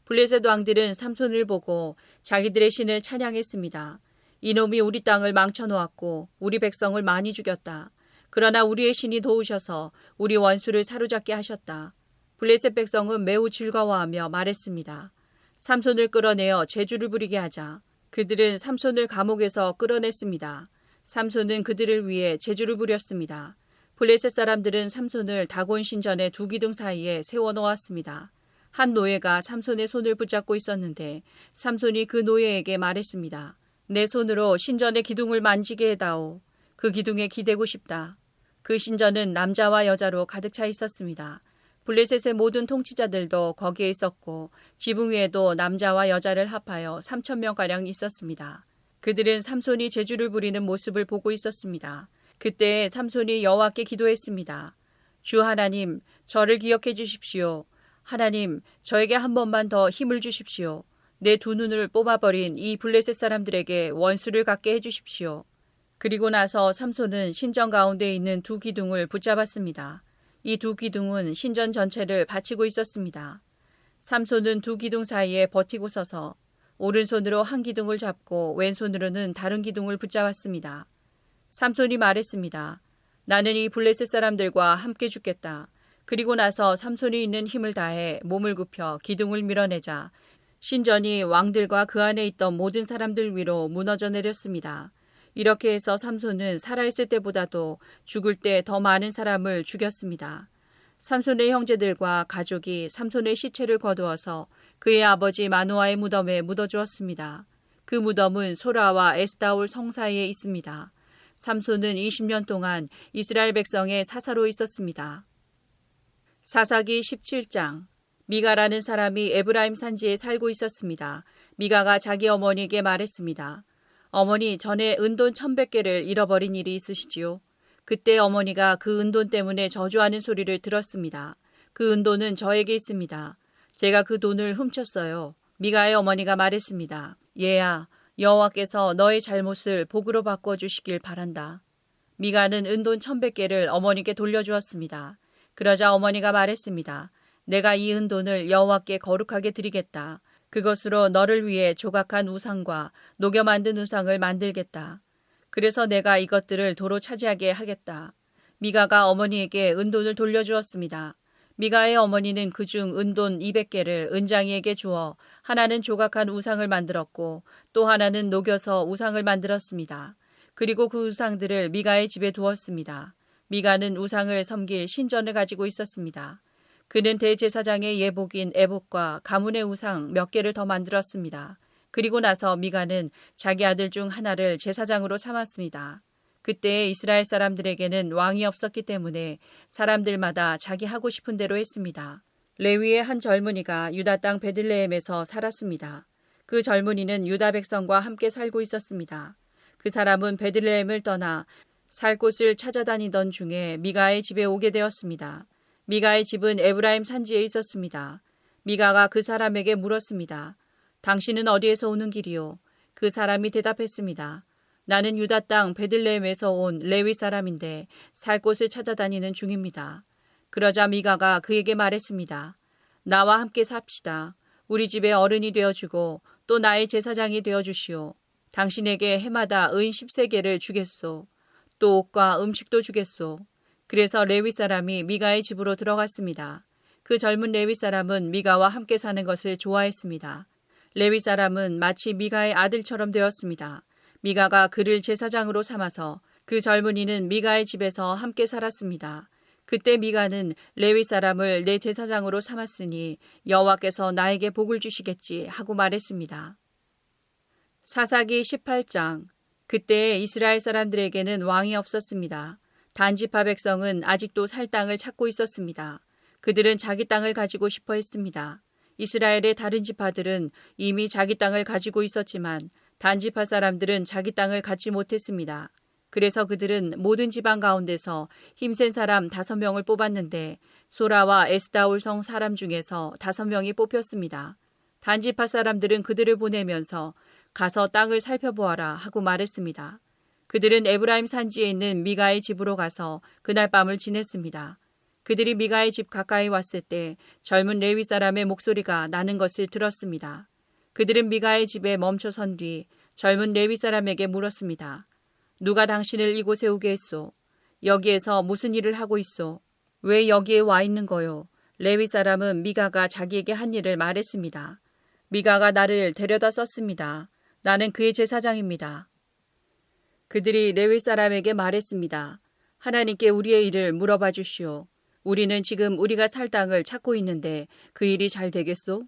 블레셋 왕들은 삼손을 보고 자기들의 신을 찬양했습니다. 이놈이 우리 땅을 망쳐놓았고 우리 백성을 많이 죽였다. 그러나 우리의 신이 도우셔서 우리 원수를 사로잡게 하셨다. 블레셋 백성은 매우 즐거워하며 말했습니다. 삼손을 끌어내어 제주를 부리게 하자. 그들은 삼손을 감옥에서 끌어냈습니다. 삼손은 그들을 위해 제주를 부렸습니다. 블레셋 사람들은 삼손을 다곤 신전의 2기둥 사이에 세워놓았습니다. 한 노예가 삼손의 손을 붙잡고 있었는데 삼손이 그 노예에게 말했습니다. 내 손으로 신전의 기둥을 만지게 해다오. 그 기둥에 기대고 싶다. 그 신전은 남자와 여자로 가득 차 있었습니다. 블레셋의 모든 통치자들도 거기에 있었고 지붕 위에도 남자와 여자를 합하여 3,000명가량 있었습니다. 그들은 삼손이 제주를 부리는 모습을 보고 있었습니다. 그때 삼손이 여호와께 기도했습니다. 주 하나님, 저를 기억해 주십시오. 하나님, 저에게 한 번만 더 힘을 주십시오. 내 2눈을 뽑아버린 이 블레셋 사람들에게 원수를 갖게 해주십시오. 그리고 나서 삼손은 신전 가운데 있는 2기둥을 붙잡았습니다. 이 2기둥은 신전 전체를 받치고 있었습니다. 삼손은 2기둥 사이에 버티고 서서 오른손으로 한 기둥을 잡고 왼손으로는 다른 기둥을 붙잡았습니다. 삼손이 말했습니다. 나는 이 블레셋 사람들과 함께 죽겠다. 그리고 나서 삼손이 있는 힘을 다해 몸을 굽혀 기둥을 밀어내자 신전이 왕들과 그 안에 있던 모든 사람들 위로 무너져 내렸습니다. 이렇게 해서 삼손은 살아있을 때보다도 죽을 때 더 많은 사람을 죽였습니다. 삼손의 형제들과 가족이 삼손의 시체를 거두어서 그의 아버지 마노아의 무덤에 묻어주었습니다. 그 무덤은 소라와 에스다올 성 사이에 있습니다. 삼손은 20년 동안 이스라엘 백성의 사사로 있었습니다. 사사기 17장. 미가라는 사람이 에브라임 산지에 살고 있었습니다. 미가가 자기 어머니에게 말했습니다. 어머니, 전에 은돈 1,100개를 잃어버린 일이 있으시지요? 그때 어머니가 그 은돈 때문에 저주하는 소리를 들었습니다. 그 은돈은 저에게 있습니다. 제가 그 돈을 훔쳤어요. 미가의 어머니가 말했습니다. 얘야, 여호와께서 너의 잘못을 복으로 바꿔주시길 바란다. 미가는 은돈 1,100개를 어머니께 돌려주었습니다. 그러자 어머니가 말했습니다. 내가 이 은돈을 여호와께 거룩하게 드리겠다. 그것으로 너를 위해 조각한 우상과 녹여 만든 우상을 만들겠다. 그래서 내가 이것들을 도로 차지하게 하겠다. 미가가 어머니에게 은돈을 돌려주었습니다. 미가의 어머니는 그중 은돈 200개를 은장이에게 주어 하나는 조각한 우상을 만들었고 또 하나는 녹여서 우상을 만들었습니다. 그리고 그 우상들을 미가의 집에 두었습니다. 미가는 우상을 섬길 신전을 가지고 있었습니다. 그는 대제사장의 예복인 에봇과 가문의 우상 몇 개를 더 만들었습니다. 그리고 나서 미가는 자기 아들 중 하나를 제사장으로 삼았습니다. 그때 이스라엘 사람들에게는 왕이 없었기 때문에 사람들마다 자기 하고 싶은 대로 했습니다. 레위의 한 젊은이가 유다 땅 베들레헴에서 살았습니다. 그 젊은이는 유다 백성과 함께 살고 있었습니다. 그 사람은 베들레헴을 떠나 살 곳을 찾아다니던 중에 미가의 집에 오게 되었습니다. 미가의 집은 에브라임 산지에 있었습니다. 미가가 그 사람에게 물었습니다. 당신은 어디에서 오는 길이요? 그 사람이 대답했습니다. 나는 유다 땅 베들레헴에서 온 레위 사람인데 살 곳을 찾아다니는 중입니다. 그러자 미가가 그에게 말했습니다. 나와 함께 삽시다. 우리 집에 어른이 되어주고 또 나의 제사장이 되어주시오. 당신에게 해마다 은 10세겔을 주겠소. 또 옷과 음식도 주겠소. 그래서 레위 사람이 미가의 집으로 들어갔습니다. 그 젊은 레위 사람은 미가와 함께 사는 것을 좋아했습니다. 레위 사람은 마치 미가의 아들처럼 되었습니다. 미가가 그를 제사장으로 삼아서 그 젊은이는 미가의 집에서 함께 살았습니다. 그때 미가는 레위 사람을 내 제사장으로 삼았으니 여호와께서 나에게 복을 주시겠지 하고 말했습니다. 사사기 18장. 그때 이스라엘 사람들에게는 왕이 없었습니다. 단지파 백성은 아직도 살 땅을 찾고 있었습니다. 그들은 자기 땅을 가지고 싶어 했습니다. 이스라엘의 다른 지파들은 이미 자기 땅을 가지고 있었지만 단지파 사람들은 자기 땅을 갖지 못했습니다. 그래서 그들은 모든 지방 가운데서 힘센 사람 5명을 뽑았는데 소라와 에스다올 성 사람 중에서 5명이 뽑혔습니다. 단지파 사람들은 그들을 보내면서 가서 땅을 살펴보아라 하고 말했습니다. 그들은 에브라임 산지에 있는 미가의 집으로 가서 그날 밤을 지냈습니다. 그들이 미가의 집 가까이 왔을 때 젊은 레위 사람의 목소리가 나는 것을 들었습니다. 그들은 미가의 집에 멈춰 선 뒤 젊은 레위 사람에게 물었습니다. 누가 당신을 이곳에 오게 했소? 여기에서 무슨 일을 하고 있소? 왜 여기에 와 있는 거요? 레위 사람은 미가가 자기에게 한 일을 말했습니다. 미가가 나를 데려다 썼습니다. 나는 그의 제사장입니다. 그들이 레위 사람에게 말했습니다. 하나님께 우리의 일을 물어봐 주시오. 우리는 지금 우리가 살 땅을 찾고 있는데 그 일이 잘 되겠소?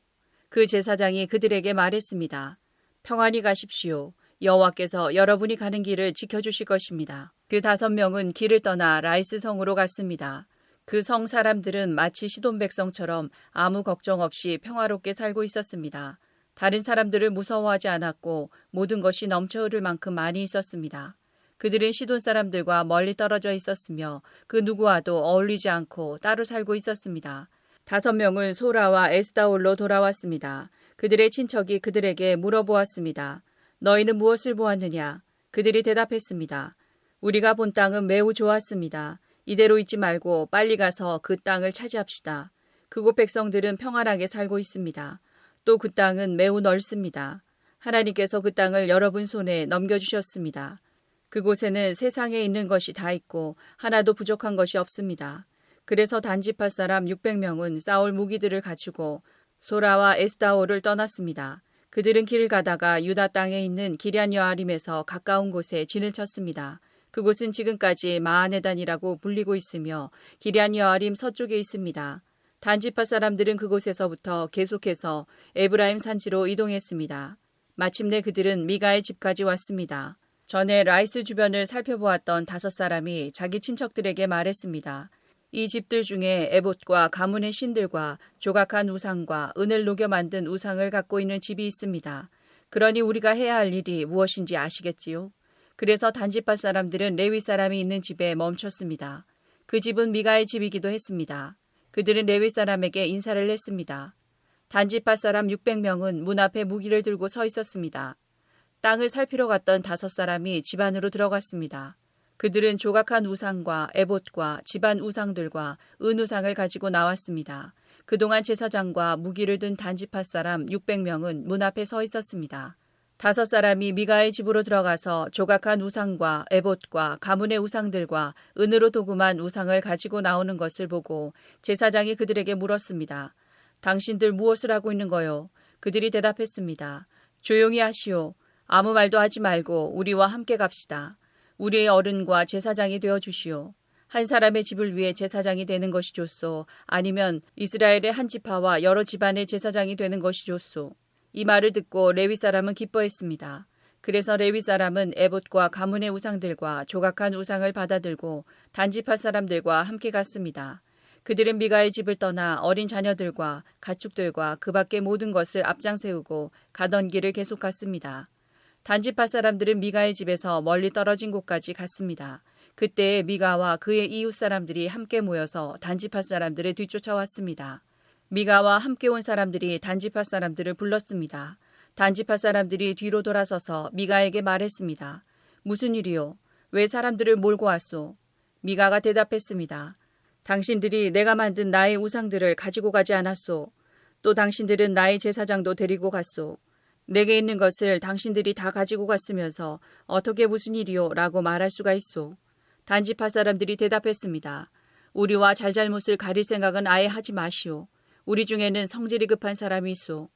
그 제사장이 그들에게 말했습니다. 평안히 가십시오. 여호와께서 여러분이 가는 길을 지켜주실 것입니다. 그 5명은 길을 떠나 라이스 성으로 갔습니다. 그 성 사람들은 마치 시돈 백성처럼 아무 걱정 없이 평화롭게 살고 있었습니다. 다른 사람들을 무서워하지 않았고 모든 것이 넘쳐 흐를 만큼 많이 있었습니다. 그들은 시돈 사람들과 멀리 떨어져 있었으며 그 누구와도 어울리지 않고 따로 살고 있었습니다. 5명은 소라와 에스다올로 돌아왔습니다. 그들의 친척이 그들에게 물어보았습니다. 너희는 무엇을 보았느냐? 그들이 대답했습니다. 우리가 본 땅은 매우 좋았습니다. 이대로 있지 말고 빨리 가서 그 땅을 차지합시다. 그곳 백성들은 평안하게 살고 있습니다. 또 그 땅은 매우 넓습니다. 하나님께서 그 땅을 여러분 손에 넘겨주셨습니다. 그곳에는 세상에 있는 것이 다 있고 하나도 부족한 것이 없습니다. 그래서 단지파 사람 600명은 싸울 무기들을 갖추고 소라와 에스다올을 떠났습니다. 그들은 길을 가다가 유다 땅에 있는 기럇 여아림에서 가까운 곳에 진을 쳤습니다. 그곳은 지금까지 마하네단이라고 불리고 있으며 기럇 여아림 서쪽에 있습니다. 단지파 사람들은 그곳에서부터 계속해서 에브라임 산지로 이동했습니다. 마침내 그들은 미가의 집까지 왔습니다. 전에 라이스 주변을 살펴보았던 5사람이 자기 친척들에게 말했습니다. 이 집들 중에 에봇과 가문의 신들과 조각한 우상과 은을 녹여 만든 우상을 갖고 있는 집이 있습니다. 그러니 우리가 해야 할 일이 무엇인지 아시겠지요? 그래서 단지파 사람들은 레위 사람이 있는 집에 멈췄습니다. 그 집은 미가의 집이기도 했습니다. 그들은 레위 사람에게 인사를 했습니다. 단지파 사람 600명은 문 앞에 무기를 들고 서 있었습니다. 땅을 살피러 갔던 5사람이 집 안으로 들어갔습니다. 그들은 조각한 우상과 에봇과 집안 우상들과 은우상을 가지고 나왔습니다. 그동안 제사장과 무기를 든 단지파 사람 600명은 문 앞에 서 있었습니다. 5사람이 미가의 집으로 들어가서 조각한 우상과 에봇과 가문의 우상들과 은으로 도금한 우상을 가지고 나오는 것을 보고 제사장이 그들에게 물었습니다. 당신들 무엇을 하고 있는 거요? 그들이 대답했습니다. 조용히 하시오. 아무 말도 하지 말고 우리와 함께 갑시다. 우리의 어른과 제사장이 되어 주시오. 한 사람의 집을 위해 제사장이 되는 것이 좋소. 아니면 이스라엘의 한 지파와 여러 집안의 제사장이 되는 것이 좋소. 이 말을 듣고 레위 사람은 기뻐했습니다. 그래서 레위 사람은 에봇과 가문의 우상들과 조각한 우상을 받아들고 단지파 사람들과 함께 갔습니다. 그들은 미가의 집을 떠나 어린 자녀들과 가축들과 그 밖의 모든 것을 앞장 세우고 가던 길을 계속 갔습니다. 단지파 사람들은 미가의 집에서 멀리 떨어진 곳까지 갔습니다. 그때 미가와 그의 이웃 사람들이 함께 모여서 단지파 사람들을 뒤쫓아왔습니다. 미가와 함께 온 사람들이 단지파 사람들을 불렀습니다. 단지파 사람들이 뒤로 돌아서서 미가에게 말했습니다. 무슨 일이요? 왜 사람들을 몰고 왔소? 미가가 대답했습니다. 당신들이 내가 만든 나의 우상들을 가지고 가지 않았소. 또 당신들은 나의 제사장도 데리고 갔소. 내게 있는 것을 당신들이 다 가지고 갔으면서 어떻게 무슨 일이요? 라고 말할 수가 있소. 단지파 사람들이 대답했습니다. 우리와 잘잘못을 가릴 생각은 아예 하지 마시오. 우리 중에는 성질이 급한 사람이 있소.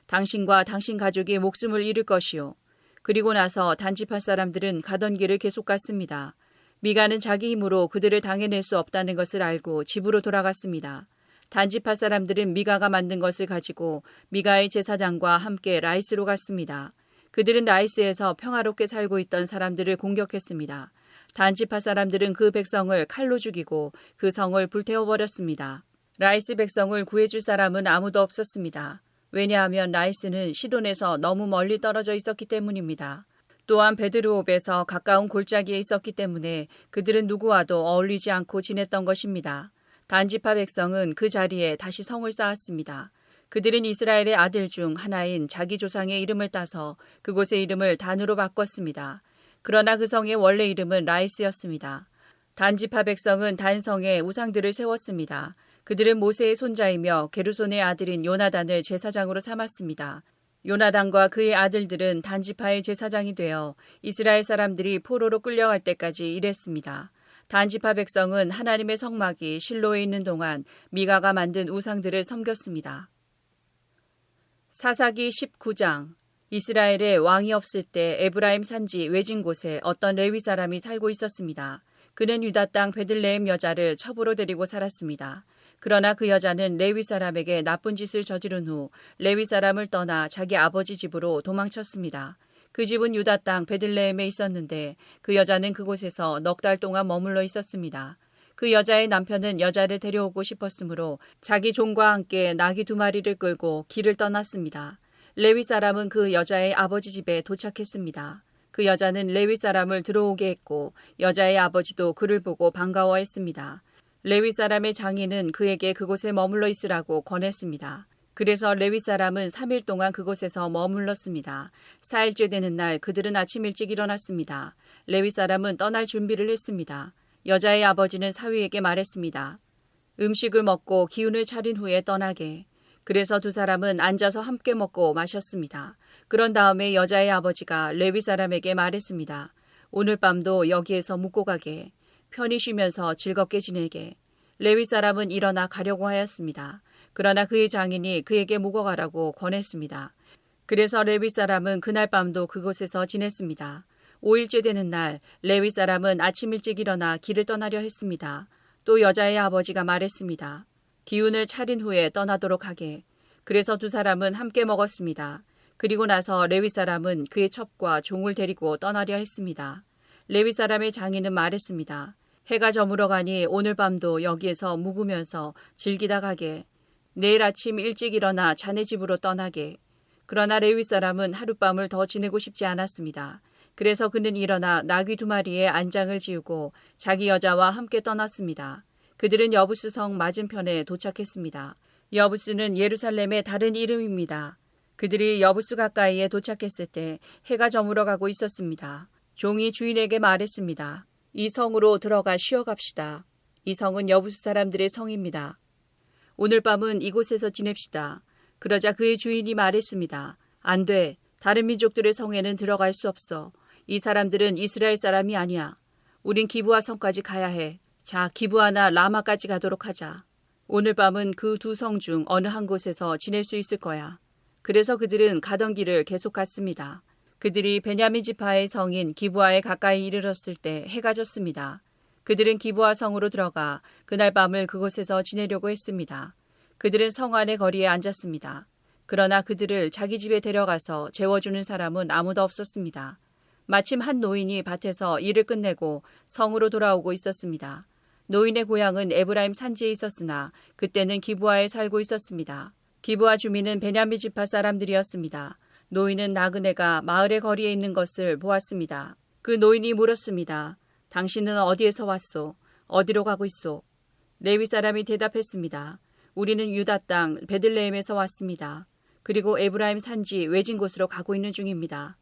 당신과 당신 가족이 목숨을 잃을 것이요. 그리고 나서 단지파 사람들은 가던 길을 계속 갔습니다. 미가는 자기 힘으로 그들을 당해낼 수 없다는 것을 알고 집으로 돌아갔습니다. 단지파 사람들은 미가가 만든 것을 가지고 미가의 제사장과 함께 라이스로 갔습니다. 그들은 라이스에서 평화롭게 살고 있던 사람들을 공격했습니다. 단지파 사람들은 그 백성을 칼로 죽이고 그 성을 불태워버렸습니다. 라이스 백성을 구해줄 사람은 아무도 없었습니다. 왜냐하면 라이스는 시돈에서 너무 멀리 떨어져 있었기 때문입니다. 또한 베드르옵에서 가까운 골짜기에 있었기 때문에 그들은 누구와도 어울리지 않고 지냈던 것입니다. 단지파 백성은 그 자리에 다시 성을 쌓았습니다. 그들은 이스라엘의 아들 중 하나인 자기 조상의 이름을 따서 그곳의 이름을 단으로 바꿨습니다. 그러나 그 성의 원래 이름은 라이스였습니다. 단지파 백성은 단성에 우상들을 세웠습니다. 그들은 모세의 손자이며 게르손의 아들인 요나단을 제사장으로 삼았습니다. 요나단과 그의 아들들은 단지파의 제사장이 되어 이스라엘 사람들이 포로로 끌려갈 때까지 일했습니다. 단지파 백성은 하나님의 성막이 실로에 있는 동안 미가가 만든 우상들을 섬겼습니다. 사사기 19장. 이스라엘에 왕이 없을 때 에브라임 산지 외진 곳에 어떤 레위 사람이 살고 있었습니다. 그는 유다 땅 베들레헴 여자를 첩으로 데리고 살았습니다. 그러나 그 여자는 레위 사람에게 나쁜 짓을 저지른 후 레위 사람을 떠나 자기 아버지 집으로 도망쳤습니다. 그 집은 유다 땅 베들레헴에 있었는데 그 여자는 그곳에서 넉 달 동안 머물러 있었습니다. 그 여자의 남편은 여자를 데려오고 싶었으므로 자기 종과 함께 나귀 2마리를 끌고 길을 떠났습니다. 레위 사람은 그 여자의 아버지 집에 도착했습니다. 그 여자는 레위 사람을 들어오게 했고 여자의 아버지도 그를 보고 반가워했습니다. 레위 사람의 장인은 그에게 그곳에 머물러 있으라고 권했습니다. 그래서 레위 사람은 3일 동안 그곳에서 머물렀습니다. 4일째 되는 날 그들은 아침 일찍 일어났습니다. 레위 사람은 떠날 준비를 했습니다. 여자의 아버지는 사위에게 말했습니다. 음식을 먹고 기운을 차린 후에 떠나게. 그래서 2사람은 앉아서 함께 먹고 마셨습니다. 그런 다음에 여자의 아버지가 레위 사람에게 말했습니다. 오늘 밤도 여기에서 묵고 가게. 편히 쉬면서 즐겁게 지내게. 레위 사람은 일어나 가려고 하였습니다. 그러나 그의 장인이 그에게 묵어가라고 권했습니다. 그래서 레위 사람은 그날 밤도 그곳에서 지냈습니다. 5일째 되는 날 레위 사람은 아침 일찍 일어나 길을 떠나려 했습니다. 또 여자의 아버지가 말했습니다. 기운을 차린 후에 떠나도록 하게. 그래서 두 사람은 함께 먹었습니다. 그리고 나서 레위 사람은 그의 첩과 종을 데리고 떠나려 했습니다. 레위 사람의 장인은 말했습니다. 해가 저물어 가니 오늘 밤도 여기에서 묵으면서 즐기다 가게. 내일 아침 일찍 일어나 자네 집으로 떠나게. 그러나 레위 사람은 하룻밤을 더 지내고 싶지 않았습니다. 그래서 그는 일어나 나귀 2마리에 안장을 지우고 자기 여자와 함께 떠났습니다. 그들은 여부스 성 맞은편에 도착했습니다. 여부스는 예루살렘의 다른 이름입니다. 그들이 여부스 가까이에 도착했을 때 해가 저물어 가고 있었습니다. 종이 주인에게 말했습니다. 이 성으로 들어가 쉬어갑시다. 이 성은 여부스 사람들의 성입니다. 오늘 밤은 이곳에서 지냅시다. 그러자 그의 주인이 말했습니다. 안 돼. 다른 민족들의 성에는 들어갈 수 없어. 이 사람들은 이스라엘 사람이 아니야. 우린 기브아 성까지 가야 해. 자, 기브아나 라마까지 가도록 하자. 오늘 밤은 그 2성 중 어느 한 곳에서 지낼 수 있을 거야. 그래서 그들은 가던 길을 계속 갔습니다. 그들이 베냐민 지파의 성인 기브아에 가까이 이르렀을 때 해가 졌습니다. 그들은 기브아 성으로 들어가 그날 밤을 그곳에서 지내려고 했습니다. 그들은 성 안의 거리에 앉았습니다. 그러나 그들을 자기 집에 데려가서 재워주는 사람은 아무도 없었습니다. 마침 한 노인이 밭에서 일을 끝내고 성으로 돌아오고 있었습니다. 노인의 고향은 에브라임 산지에 있었으나 그때는 기브아에 살고 있었습니다. 기브아 주민은 베냐민 지파 사람들이었습니다. 노인은 나그네가 마을의 거리에 있는 것을 보았습니다. 그 노인이 물었습니다. 당신은 어디에서 왔소? 어디로 가고 있소? 레위 사람이 대답했습니다. 우리는 유다 땅 베들레헴에서 왔습니다. 그리고 에브라임 산지 외진 곳으로 가고 있는 중입니다.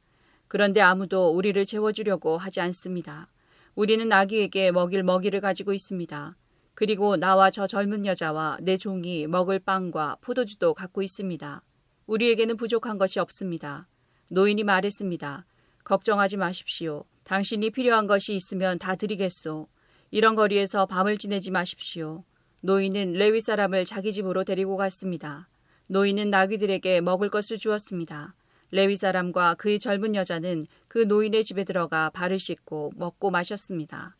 그런데 아무도 우리를 재워주려고 하지 않습니다. 우리는 아기에게 먹일 먹이를 가지고 있습니다. 그리고 나와 저 젊은 여자와 내 종이 먹을 빵과 포도주도 갖고 있습니다. 우리에게는 부족한 것이 없습니다. 노인이 말했습니다. 걱정하지 마십시오. 당신이 필요한 것이 있으면 다 드리겠소. 이런 거리에서 밤을 지내지 마십시오. 노인은 레위 사람을 자기 집으로 데리고 갔습니다. 노인은 나귀들에게 먹을 것을 주었습니다. 레위 사람과 그의 젊은 여자는 그 노인의 집에 들어가 발을 씻고 먹고 마셨습니다.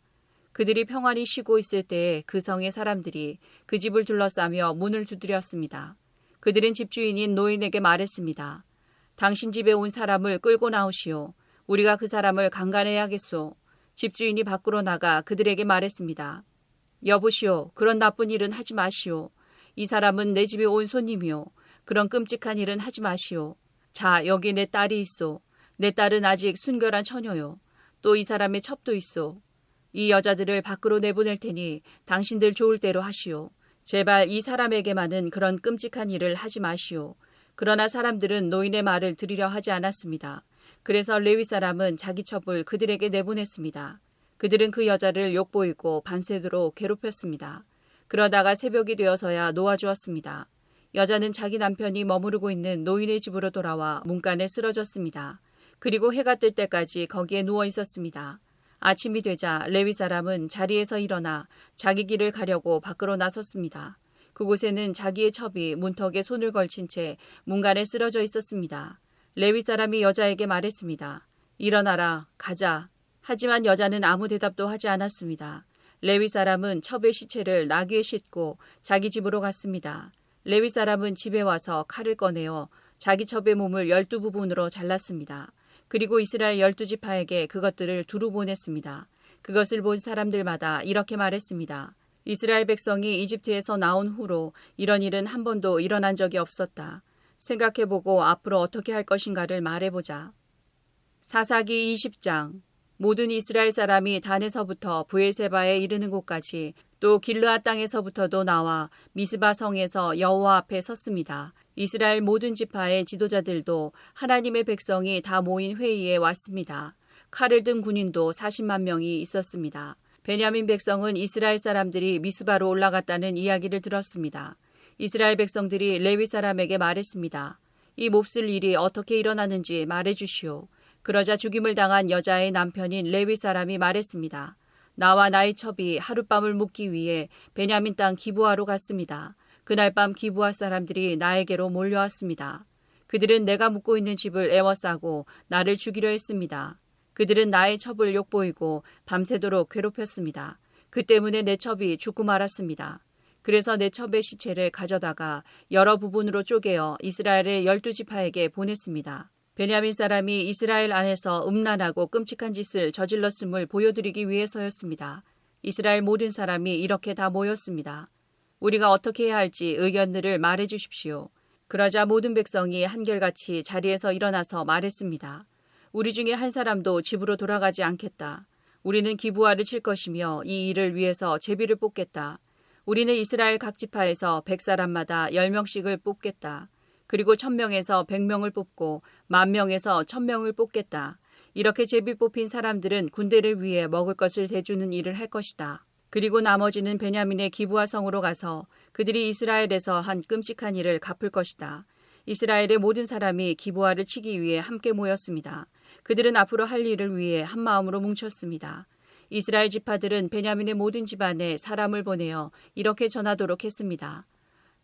그들이 평안히 쉬고 있을 때에 그 성의 사람들이 그 집을 둘러싸며 문을 두드렸습니다. 그들은 집주인인 노인에게 말했습니다. 당신 집에 온 사람을 끌고 나오시오. 우리가 그 사람을 강간해야겠소. 집주인이 밖으로 나가 그들에게 말했습니다. 여보시오, 그런 나쁜 일은 하지 마시오. 이 사람은 내 집에 온 손님이오. 그런 끔찍한 일은 하지 마시오. 자, 여기 내 딸이 있소. 내 딸은 아직 순결한 처녀요. 또 이 사람의 첩도 있소. 이 여자들을 밖으로 내보낼 테니 당신들 좋을 대로 하시오. 제발 이 사람에게만은 그런 끔찍한 일을 하지 마시오. 그러나 사람들은 노인의 말을 들으려 하지 않았습니다. 그래서 레위 사람은 자기 첩을 그들에게 내보냈습니다. 그들은 그 여자를 욕보이고 밤새도록 괴롭혔습니다. 그러다가 새벽이 되어서야 놓아주었습니다. 여자는 자기 남편이 머무르고 있는 노인의 집으로 돌아와 문간에 쓰러졌습니다. 그리고 해가 뜰 때까지 거기에 누워 있었습니다. 아침이 되자 레위 사람은 자리에서 일어나 자기 길을 가려고 밖으로 나섰습니다. 그곳에는 자기의 첩이 문턱에 손을 걸친 채 문간에 쓰러져 있었습니다. 레위 사람이 여자에게 말했습니다. 일어나라, 가자. 하지만 여자는 아무 대답도 하지 않았습니다. 레위 사람은 첩의 시체를 나귀에 싣고 자기 집으로 갔습니다. 레위 사람은 집에 와서 칼을 꺼내어 자기 첩의 몸을 12부분으로 잘랐습니다. 그리고 이스라엘 12지파에게 그것들을 두루 보냈습니다. 그것을 본 사람들마다 이렇게 말했습니다. 이스라엘 백성이 이집트에서 나온 후로 이런 일은 한 번도 일어난 적이 없었다. 생각해보고 앞으로 어떻게 할 것인가를 말해보자. 사사기 20장. 모든 이스라엘 사람이 단에서부터 브엘세바에 이르는 곳까지 또 길르앗 땅에서부터도 나와 미스바 성에서 여호와 앞에 섰습니다. 이스라엘 모든 지파의 지도자들도 하나님의 백성이 다 모인 회의에 왔습니다. 칼을 든 군인도 40만 명이 있었습니다. 베냐민 백성은 이스라엘 사람들이 미스바로 올라갔다는 이야기를 들었습니다. 이스라엘 백성들이 레위 사람에게 말했습니다. 이 몹쓸 일이 어떻게 일어나는지 말해주시오. 그러자 죽임을 당한 여자의 남편인 레위 사람이 말했습니다. 나와 나의 첩이 하룻밤을 묵기 위해 베냐민 땅 기브아로 갔습니다. 그날 밤 기브아 사람들이 나에게로 몰려왔습니다. 그들은 내가 묵고 있는 집을 에워싸고 나를 죽이려 했습니다. 그들은 나의 첩을 욕보이고 밤새도록 괴롭혔습니다. 그 때문에 내 첩이 죽고 말았습니다. 그래서 내 첩의 시체를 가져다가 여러 부분으로 쪼개어 이스라엘의 12지파에게 보냈습니다. 베냐민 사람이 이스라엘 안에서 음란하고 끔찍한 짓을 저질렀음을 보여드리기 위해서였습니다. 이스라엘 모든 사람이 이렇게 다 모였습니다. 우리가 어떻게 해야 할지 의견들을 말해 주십시오. 그러자 모든 백성이 한결같이 자리에서 일어나서 말했습니다. 우리 중에 한 사람도 집으로 돌아가지 않겠다. 우리는 기부화를 칠 것이며 이 일을 위해서 제비를 뽑겠다. 우리는 이스라엘 각 지파에서 100사람마다 10명씩을 뽑겠다. 그리고 1000명에서 100명을 뽑고 10,000명에서 1000명을 뽑겠다. 이렇게 제비 뽑힌 사람들은 군대를 위해 먹을 것을 대주는 일을 할 것이다. 그리고 나머지는 베냐민의 기브아 성으로 가서 그들이 이스라엘에서 한 끔찍한 일을 갚을 것이다. 이스라엘의 모든 사람이 기브아를 치기 위해 함께 모였습니다. 그들은 앞으로 할 일을 위해 한 마음으로 뭉쳤습니다. 이스라엘 지파들은 베냐민의 모든 집안에 사람을 보내어 이렇게 전하도록 했습니다.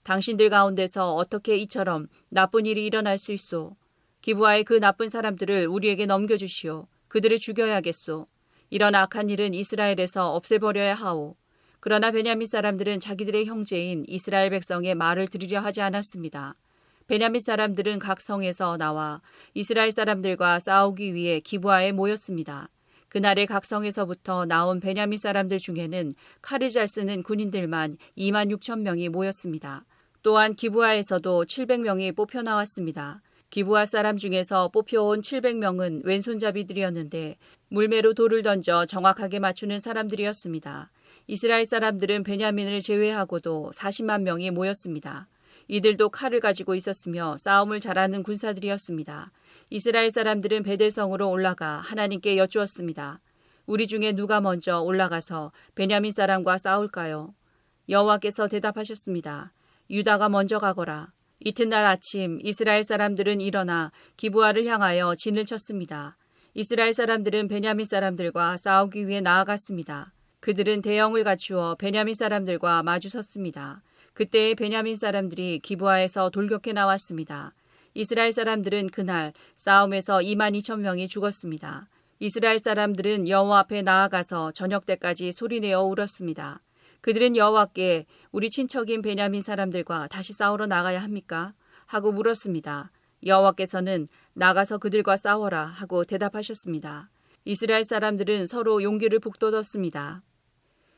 당신들 가운데서 어떻게 이처럼 나쁜 일이 일어날 수 있소? 기브아의 그 나쁜 사람들을 우리에게 넘겨주시오. 그들을 죽여야겠소. 이런 악한 일은 이스라엘에서 없애버려야 하오. 그러나 베냐민 사람들은 자기들의 형제인 이스라엘 백성의 말을 들으려 하지 않았습니다. 베냐민 사람들은 각 성에서 나와 이스라엘 사람들과 싸우기 위해 기브아에 모였습니다. 그날의 각 성에서부터 나온 베냐민 사람들 중에는 칼을 잘 쓰는 군인들만 26,000명이 모였습니다. 또한 기브아에서도 700명이 뽑혀 나왔습니다. 기브아 사람 중에서 뽑혀온 700명은 왼손잡이들이었는데 물매로 돌을 던져 정확하게 맞추는 사람들이었습니다. 이스라엘 사람들은 베냐민을 제외하고도 40만 명이 모였습니다. 이들도 칼을 가지고 있었으며 싸움을 잘하는 군사들이었습니다. 이스라엘 사람들은 베델성으로 올라가 하나님께 여쭈었습니다. 우리 중에 누가 먼저 올라가서 베냐민 사람과 싸울까요? 여호와께서 대답하셨습니다. 유다가 먼저 가거라. 이튿날 아침 이스라엘 사람들은 일어나 기브아를 향하여 진을 쳤습니다. 이스라엘 사람들은 베냐민 사람들과 싸우기 위해 나아갔습니다. 그들은 대형을 갖추어 베냐민 사람들과 마주섰습니다. 그때의 베냐민 사람들이 기브아에서 돌격해 나왔습니다. 이스라엘 사람들은 그날 싸움에서 22,000명이 죽었습니다. 이스라엘 사람들은 여호와 앞에 나아가서 저녁 때까지 소리내어 울었습니다. 그들은 여호와께 우리 친척인 베냐민 사람들과 다시 싸우러 나가야 합니까? 하고 물었습니다. 여호와께서는 나가서 그들과 싸워라 하고 대답하셨습니다. 이스라엘 사람들은 서로 용기를 북돋았습니다.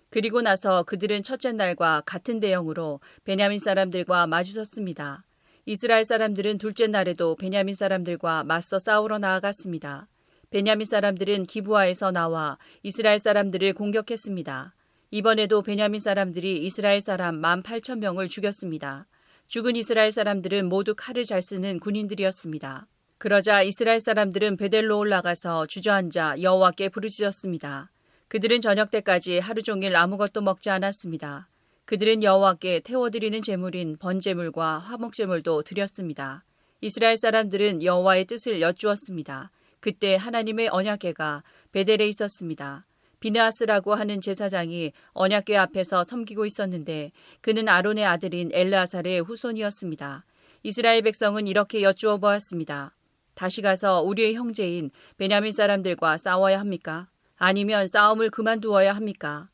그리고 나서 그들은 첫째 날과 같은 대형으로 베냐민 사람들과 마주섰습니다. 이스라엘 사람들은 둘째 날에도 베냐민 사람들과 맞서 싸우러 나아갔습니다. 베냐민 사람들은 기브아에서 나와 이스라엘 사람들을 공격했습니다. 이번에도 베냐민 사람들이 이스라엘 사람 18,000명을 죽였습니다. 죽은 이스라엘 사람들은 모두 칼을 잘 쓰는 군인들이었습니다. 그러자 이스라엘 사람들은 베델로 올라가서 주저앉아 여호와께 부르짖었습니다. 그들은 저녁 때까지 하루 종일 아무것도 먹지 않았습니다. 그들은 여호와께 태워드리는 제물인 번제물과 화목제물도 드렸습니다. 이스라엘 사람들은 여호와의 뜻을 여쭈었습니다. 그때 하나님의 언약궤가 베델에 있었습니다. 비느하스라고 하는 제사장이 언약궤 앞에서 섬기고 있었는데 그는 아론의 아들인 엘르아살의 후손이었습니다. 이스라엘 백성은 이렇게 여쭈어 보았습니다. 다시 가서 우리의 형제인 베냐민 사람들과 싸워야 합니까? 아니면 싸움을 그만두어야 합니까?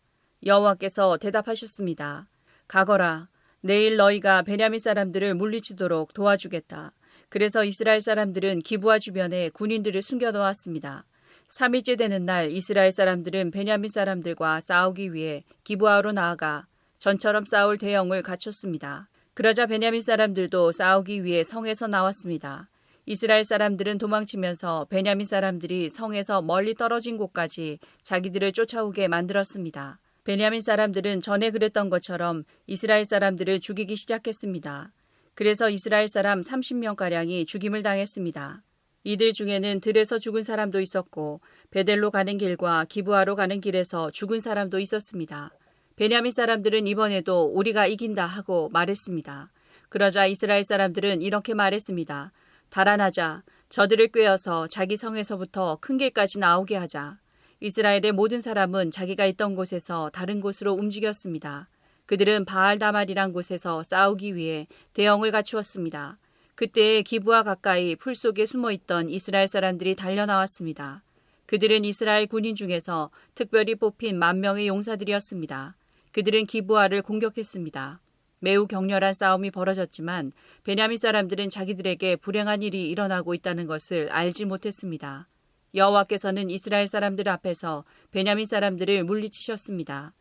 여호와께서 대답하셨습니다. 가거라. 내일 너희가 베냐민 사람들을 물리치도록 도와주겠다. 그래서 이스라엘 사람들은 기브아 주변에 군인들을 숨겨놓았습니다. 3일째 되는 날 이스라엘 사람들은 베냐민 사람들과 싸우기 위해 기브아로 나아가 전처럼 싸울 대형을 갖췄습니다. 그러자 베냐민 사람들도 싸우기 위해 성에서 나왔습니다. 이스라엘 사람들은 도망치면서 베냐민 사람들이 성에서 멀리 떨어진 곳까지 자기들을 쫓아오게 만들었습니다. 베냐민 사람들은 전에 그랬던 것처럼 이스라엘 사람들을 죽이기 시작했습니다. 그래서 이스라엘 사람 30명가량이 죽임을 당했습니다. 이들 중에는 들에서 죽은 사람도 있었고 베델로 가는 길과 기브아로 가는 길에서 죽은 사람도 있었습니다. 베냐민 사람들은 이번에도 우리가 이긴다 하고 말했습니다. 그러자 이스라엘 사람들은 이렇게 말했습니다. 달아나자. 저들을 꿰어서 자기 성에서부터 큰 길까지 나오게 하자. 이스라엘의 모든 사람은 자기가 있던 곳에서 다른 곳으로 움직였습니다. 그들은 바알다말이란 곳에서 싸우기 위해 대형을 갖추었습니다. 그때 기브와 가까이 풀 속에 숨어 있던 이스라엘 사람들이 달려나왔습니다. 그들은 이스라엘 군인 중에서 특별히 뽑힌 10,000명의 용사들이었습니다. 그들은 기브아를 공격했습니다. 매우 격렬한 싸움이 벌어졌지만 베냐민 사람들은 자기들에게 불행한 일이 일어나고 있다는 것을 알지 못했습니다. 여호와께서는 이스라엘 사람들 앞에서 베냐민 사람들을 물리치셨습니다.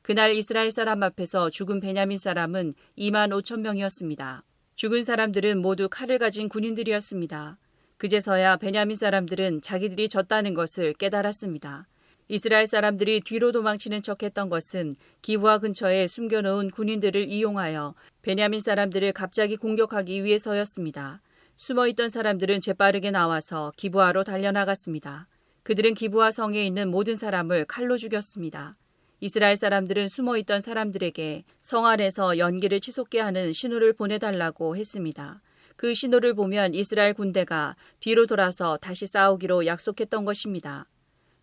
그날 이스라엘 사람 앞에서 죽은 베냐민 사람은 25,000명이었습니다. 죽은 사람들은 모두 칼을 가진 군인들이었습니다. 그제서야 베냐민 사람들은 자기들이 졌다는 것을 깨달았습니다. 이스라엘 사람들이 뒤로 도망치는 척했던 것은 기브아 근처에 숨겨놓은 군인들을 이용하여 베냐민 사람들을 갑자기 공격하기 위해서였습니다. 숨어있던 사람들은 재빠르게 나와서 기브아로 달려나갔습니다. 그들은 기브아 성에 있는 모든 사람을 칼로 죽였습니다. 이스라엘 사람들은 숨어있던 사람들에게 성 안에서 연기를 치솟게 하는 신호를 보내달라고 했습니다. 그 신호를 보면 이스라엘 군대가 뒤로 돌아서 다시 싸우기로 약속했던 것입니다.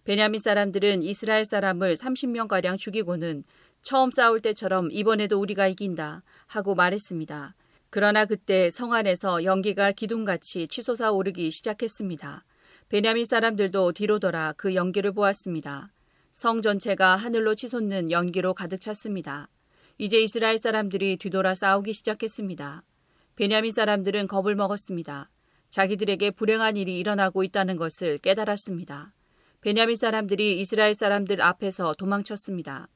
베냐민 사람들은 이스라엘 사람을 30명가량 죽이고는 처음 싸울 때처럼 이번에도 우리가 이긴다 하고 말했습니다. 그러나 그때 성 안에서 연기가 기둥같이 치솟아 오르기 시작했습니다. 베냐민 사람들도 뒤로 돌아 그 연기를 보았습니다. 성 전체가 하늘로 치솟는 연기로 가득 찼습니다. 이제 이스라엘 사람들이 뒤돌아 싸우기 시작했습니다. 베냐민 사람들은 겁을 먹었습니다. 자기들에게 불행한 일이 일어나고 있다는 것을 깨달았습니다. 베냐민 사람들이 이스라엘 사람들 앞에서 도망쳤습니다.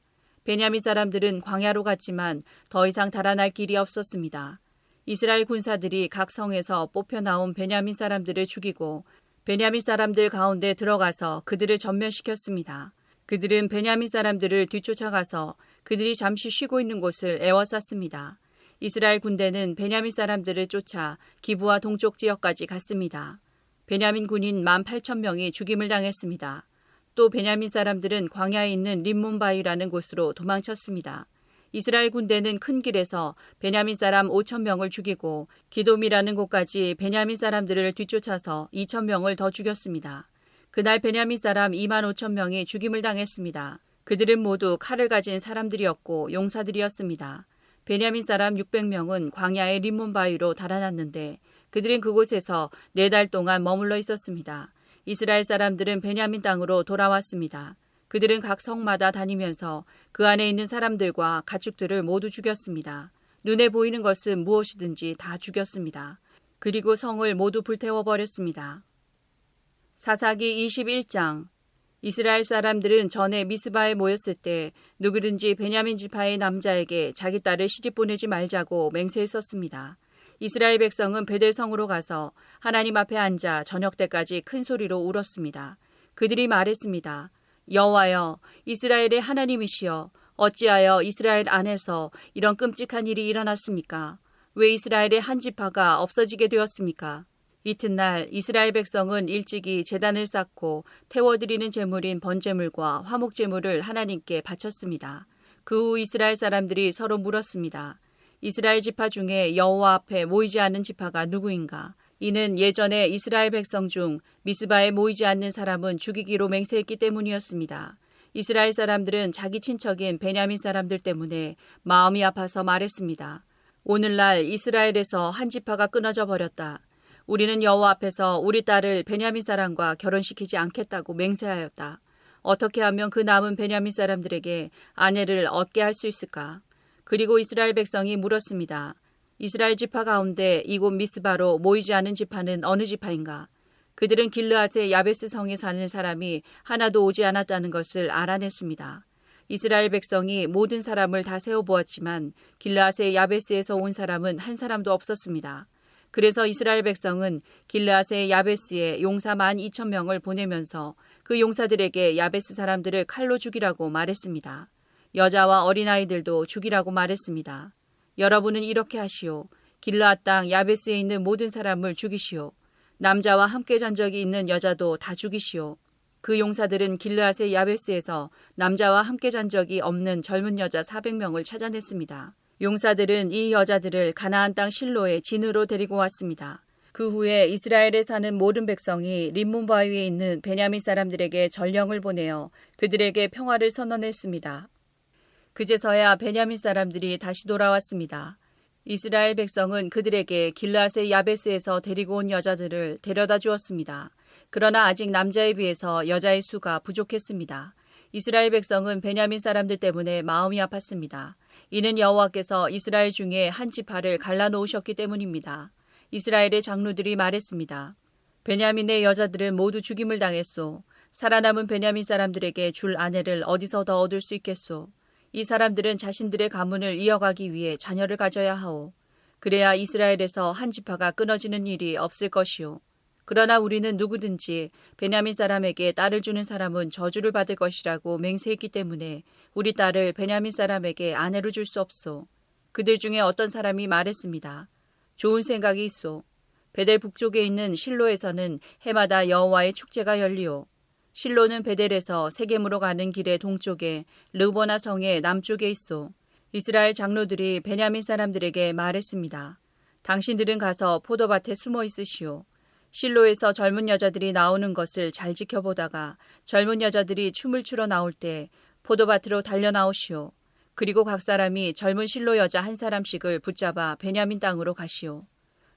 베냐민 사람들은 광야로 갔지만 더 이상 달아날 길이 없었습니다. 이스라엘 군사들이 각 성에서 뽑혀 나온 베냐민 사람들을 죽이고 베냐민 사람들 가운데 들어가서 그들을 전멸시켰습니다. 그들은 베냐민 사람들을 뒤쫓아가서 그들이 잠시 쉬고 있는 곳을 에워쌌습니다. 이스라엘 군대는 베냐민 사람들을 쫓아 기브아 동쪽 지역까지 갔습니다. 베냐민 군인 18,000명이 죽임을 당했습니다. 또 베냐민 사람들은 광야에 있는 림몬바위라는 곳으로 도망쳤습니다. 이스라엘 군대는 큰 길에서 베냐민 사람 5,000명을 죽이고 기돔이라는 곳까지 베냐민 사람들을 뒤쫓아서 2,000명을 더 죽였습니다. 그날 베냐민 사람 25,000명이 죽임을 당했습니다. 그들은 모두 칼을 가진 사람들이었고 용사들이었습니다. 베냐민 사람 600명은 광야의 림몬바위로 달아났는데 그들은 그곳에서 4달 동안 머물러 있었습니다. 이스라엘 사람들은 베냐민 땅으로 돌아왔습니다. 그들은 각 성마다 다니면서 그 안에 있는 사람들과 가축들을 모두 죽였습니다. 눈에 보이는 것은 무엇이든지 다 죽였습니다. 그리고 성을 모두 불태워버렸습니다. 사사기 21장. 이스라엘 사람들은 전에 미스바에 모였을 때 누구든지 베냐민 지파의 남자에게 자기 딸을 시집 보내지 말자고 맹세했었습니다. 이스라엘 백성은 베델성으로 가서 하나님 앞에 앉아 저녁 때까지 큰 소리로 울었습니다. 그들이 말했습니다. 여호와여, 이스라엘의 하나님이시여, 어찌하여 이스라엘 안에서 이런 끔찍한 일이 일어났습니까? 왜 이스라엘의 한 지파가 없어지게 되었습니까? 이튿날 이스라엘 백성은 일찍이 제단을 쌓고 태워드리는 제물인 번제물과 화목제물을 하나님께 바쳤습니다. 그 후 이스라엘 사람들이 서로 물었습니다. 이스라엘 지파 중에 여호와 앞에 모이지 않는 지파가 누구인가? 이는 예전에 이스라엘 백성 중 미스바에 모이지 않는 사람은 죽이기로 맹세했기 때문이었습니다. 이스라엘 사람들은 자기 친척인 베냐민 사람들 때문에 마음이 아파서 말했습니다. 오늘날 이스라엘에서 한 지파가 끊어져 버렸다. 우리는 여호와 앞에서 우리 딸을 베냐민 사람과 결혼시키지 않겠다고 맹세하였다. 어떻게 하면 그 남은 베냐민 사람들에게 아내를 얻게 할 수 있을까? 그리고 이스라엘 백성이 물었습니다. 이스라엘 지파 가운데 이곳 미스바로 모이지 않은 지파는 어느 지파인가? 그들은 길르앗의 야베스 성에 사는 사람이 하나도 오지 않았다는 것을 알아냈습니다. 이스라엘 백성이 모든 사람을 다 세어보았지만 길르앗의 야베스에서 온 사람은 한 사람도 없었습니다. 그래서 이스라엘 백성은 길르앗의 야베스에 용사 12,000명을 보내면서 그 용사들에게 야베스 사람들을 칼로 죽이라고 말했습니다. 여자와 어린아이들도 죽이라고 말했습니다. 여러분은 이렇게 하시오. 길르앗 땅 야베스에 있는 모든 사람을 죽이시오. 남자와 함께 잔 적이 있는 여자도 다 죽이시오. 그 용사들은 길르앗의 야베스에서 남자와 함께 잔 적이 없는 젊은 여자 400명을 찾아냈습니다. 용사들은 이 여자들을 가나안 땅 실로에 진으로 데리고 왔습니다. 그 후에 이스라엘에 사는 모든 백성이 림몬바위에 있는 베냐민 사람들에게 전령을 보내어 그들에게 평화를 선언했습니다. 그제서야 베냐민 사람들이 다시 돌아왔습니다. 이스라엘 백성은 그들에게 길르앗의 야베스에서 데리고 온 여자들을 데려다 주었습니다. 그러나 아직 남자에 비해서 여자의 수가 부족했습니다. 이스라엘 백성은 베냐민 사람들 때문에 마음이 아팠습니다. 이는 여호와께서 이스라엘 중에 한 지파를 갈라놓으셨기 때문입니다. 이스라엘의 장로들이 말했습니다. 베냐민의 여자들은 모두 죽임을 당했소. 살아남은 베냐민 사람들에게 줄 아내를 어디서 더 얻을 수 있겠소. 이 사람들은 자신들의 가문을 이어가기 위해 자녀를 가져야 하오. 그래야 이스라엘에서 한 지파가 끊어지는 일이 없을 것이오. 그러나 우리는 누구든지 베냐민 사람에게 딸을 주는 사람은 저주를 받을 것이라고 맹세했기 때문에 우리 딸을 베냐민 사람에게 아내로 줄 수 없소. 그들 중에 어떤 사람이 말했습니다. 좋은 생각이 있소. 베델 북쪽에 있는 실로에서는 해마다 여호와의 축제가 열리오. 실로는 베델에서 세겜으로 가는 길의 동쪽에 르보나 성의 남쪽에 있소. 이스라엘 장로들이 베냐민 사람들에게 말했습니다. 당신들은 가서 포도밭에 숨어 있으시오. 실로에서 젊은 여자들이 나오는 것을 잘 지켜보다가 젊은 여자들이 춤을 추러 나올 때 포도밭으로 달려 나오시오. 그리고 각 사람이 젊은 실로 여자 한 사람씩을 붙잡아 베냐민 땅으로 가시오.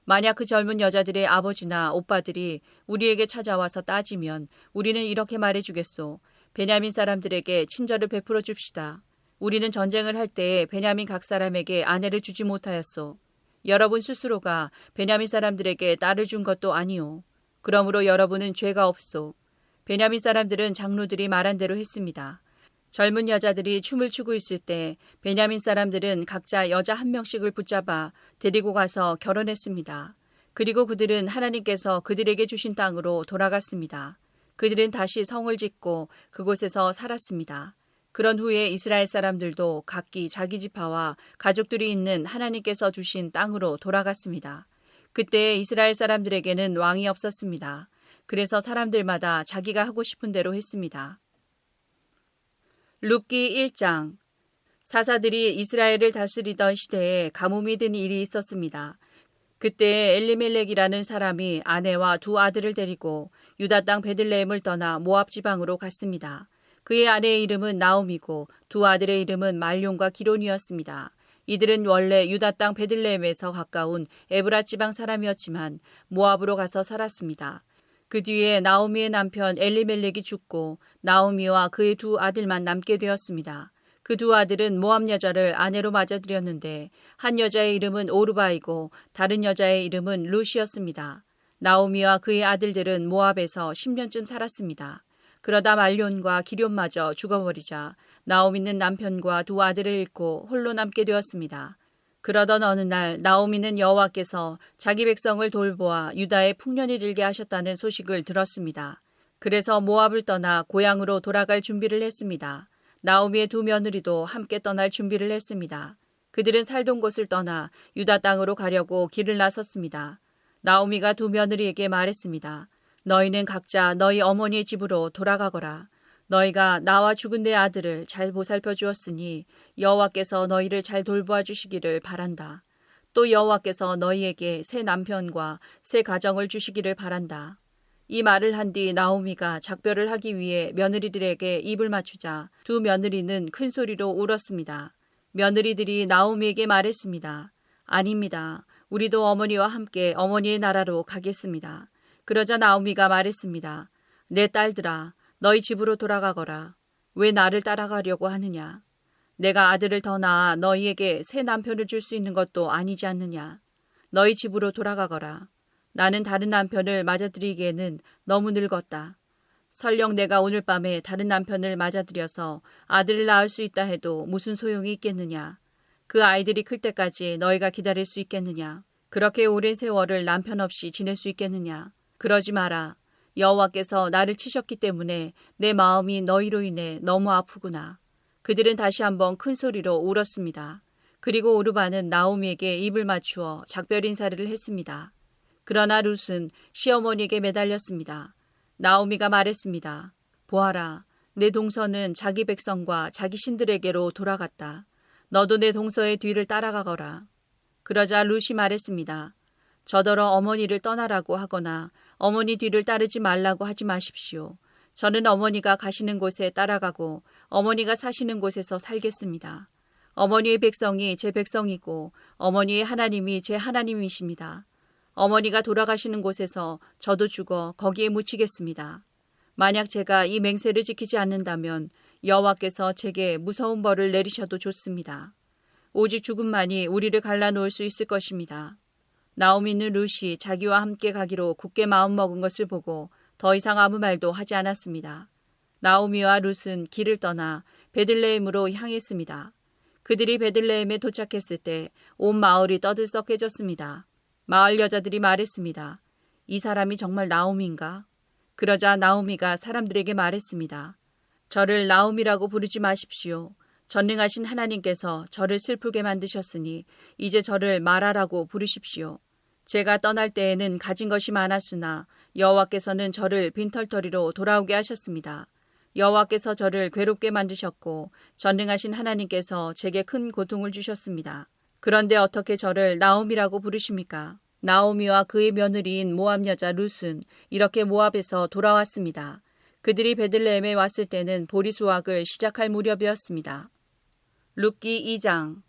만약 그 젊은 여자들의 아버지나 오빠들이 우리에게 찾아와서 따지면 우리는 이렇게 말해주겠소. 베냐민 사람들에게 친절을 베풀어 줍시다. 우리는 전쟁을 할 때에 베냐민 각 사람에게 아내를 주지 못하였소. 여러분 스스로가 베냐민 사람들에게 딸을 준 것도 아니오. 그러므로 여러분은 죄가 없소. 베냐민 사람들은 장로들이 말한 대로 했습니다. 젊은 여자들이 춤을 추고 있을 때 베냐민 사람들은 각자 여자 한 명씩을 붙잡아 데리고 가서 결혼했습니다. 그리고 그들은 하나님께서 그들에게 주신 땅으로 돌아갔습니다. 그들은 다시 성을 짓고 그곳에서 살았습니다. 그런 후에 이스라엘 사람들도 각기 자기 지파와 가족들이 있는 하나님께서 주신 땅으로 돌아갔습니다. 그때 이스라엘 사람들에게는 왕이 없었습니다. 그래서 사람들마다 자기가 하고 싶은 대로 했습니다. 룻기 1장. 사사들이 이스라엘을 다스리던 시대에 가뭄이 든 일이 있었습니다. 그때 엘리멜렉이라는 사람이 아내와 두 아들을 데리고 유다 땅 베들레헴을 떠나 모압 지방으로 갔습니다. 그의 아내의 이름은 나옴이고 두 아들의 이름은 말론과 기론이었습니다. 이들은 원래 유다 땅 베들레헴에서 가까운 에브라 지방 사람이었지만 모압으로 가서 살았습니다. 그 뒤에 나오미의 남편 엘리멜렉이 죽고 나오미와 그의 두 아들만 남게 되었습니다. 그 두 아들은 모압 여자를 아내로 맞아들였는데 한 여자의 이름은 오르바이고 다른 여자의 이름은 룻이었습니다. 나오미와 그의 아들들은 모압에서 10년쯤 살았습니다. 그러다 말론과 기럨마저 죽어버리자 나오미는 남편과 두 아들을 잃고 홀로 남게 되었습니다. 그러던 어느 날 나오미는 여호와께서 자기 백성을 돌보아 유다에 풍년이 들게 하셨다는 소식을 들었습니다. 그래서 모압을 떠나 고향으로 돌아갈 준비를 했습니다. 나오미의 두 며느리도 함께 떠날 준비를 했습니다. 그들은 살던 곳을 떠나 유다 땅으로 가려고 길을 나섰습니다. 나오미가 두 며느리에게 말했습니다. 너희는 각자 너희 어머니의 집으로 돌아가거라. 너희가 나와 죽은 내 아들을 잘 보살펴 주었으니 여호와께서 너희를 잘 돌보아 주시기를 바란다. 또 여호와께서 너희에게 새 남편과 새 가정을 주시기를 바란다. 이 말을 한 뒤 나오미가 작별을 하기 위해 며느리들에게 입을 맞추자 두 며느리는 큰 소리로 울었습니다. 며느리들이 나오미에게 말했습니다. 아닙니다. 우리도 어머니와 함께 어머니의 나라로 가겠습니다. 그러자 나오미가 말했습니다. 내 딸들아, 너희 집으로 돌아가거라. 왜 나를 따라가려고 하느냐? 내가 아들을 더 낳아 너희에게 새 남편을 줄 수 있는 것도 아니지 않느냐? 너희 집으로 돌아가거라. 나는 다른 남편을 맞아들이기에는 너무 늙었다. 설령 내가 오늘 밤에 다른 남편을 맞아들여서 아들을 낳을 수 있다 해도 무슨 소용이 있겠느냐? 그 아이들이 클 때까지 너희가 기다릴 수 있겠느냐? 그렇게 오랜 세월을 남편 없이 지낼 수 있겠느냐? 그러지 마라. 여호와께서 나를 치셨기 때문에 내 마음이 너희로 인해 너무 아프구나. 그들은 다시 한번 큰 소리로 울었습니다. 그리고 오르바는 나오미에게 입을 맞추어 작별 인사를 했습니다. 그러나 룻은 시어머니에게 매달렸습니다. 나오미가 말했습니다. 보아라, 내 동서는 자기 백성과 자기 신들에게로 돌아갔다. 너도 내 동서의 뒤를 따라가거라. 그러자 룻이 말했습니다. 저더러 어머니를 떠나라고 하거나 어머니 뒤를 따르지 말라고 하지 마십시오. 저는 어머니가 가시는 곳에 따라가고 어머니가 사시는 곳에서 살겠습니다. 어머니의 백성이 제 백성이고 어머니의 하나님이 제 하나님이십니다. 어머니가 돌아가시는 곳에서 저도 죽어 거기에 묻히겠습니다. 만약 제가 이 맹세를 지키지 않는다면 여호와께서 제게 무서운 벌을 내리셔도 좋습니다. 오직 죽음만이 우리를 갈라놓을 수 있을 것입니다. 나오미는 룻이 자기와 함께 가기로 굳게 마음먹은 것을 보고 더 이상 아무 말도 하지 않았습니다. 나오미와 룻은 길을 떠나 베들레헴으로 향했습니다. 그들이 베들레헴에 도착했을 때 온 마을이 떠들썩해졌습니다. 마을 여자들이 말했습니다. 이 사람이 정말 나오미인가? 그러자 나오미가 사람들에게 말했습니다. 저를 나오미라고 부르지 마십시오. 전능하신 하나님께서 저를 슬프게 만드셨으니 이제 저를 마라라고 부르십시오. 제가 떠날 때에는 가진 것이 많았으나 여호와께서는 저를 빈털터리로 돌아오게 하셨습니다. 여호와께서 저를 괴롭게 만드셨고 전능하신 하나님께서 제게 큰 고통을 주셨습니다. 그런데 어떻게 저를 나오미라고 부르십니까? 나오미와 그의 며느리인 모압 여자 룻은 이렇게 모압에서 돌아왔습니다. 그들이 베들레헴에 왔을 때는 보리 수확을 시작할 무렵이었습니다. 룻기 2장.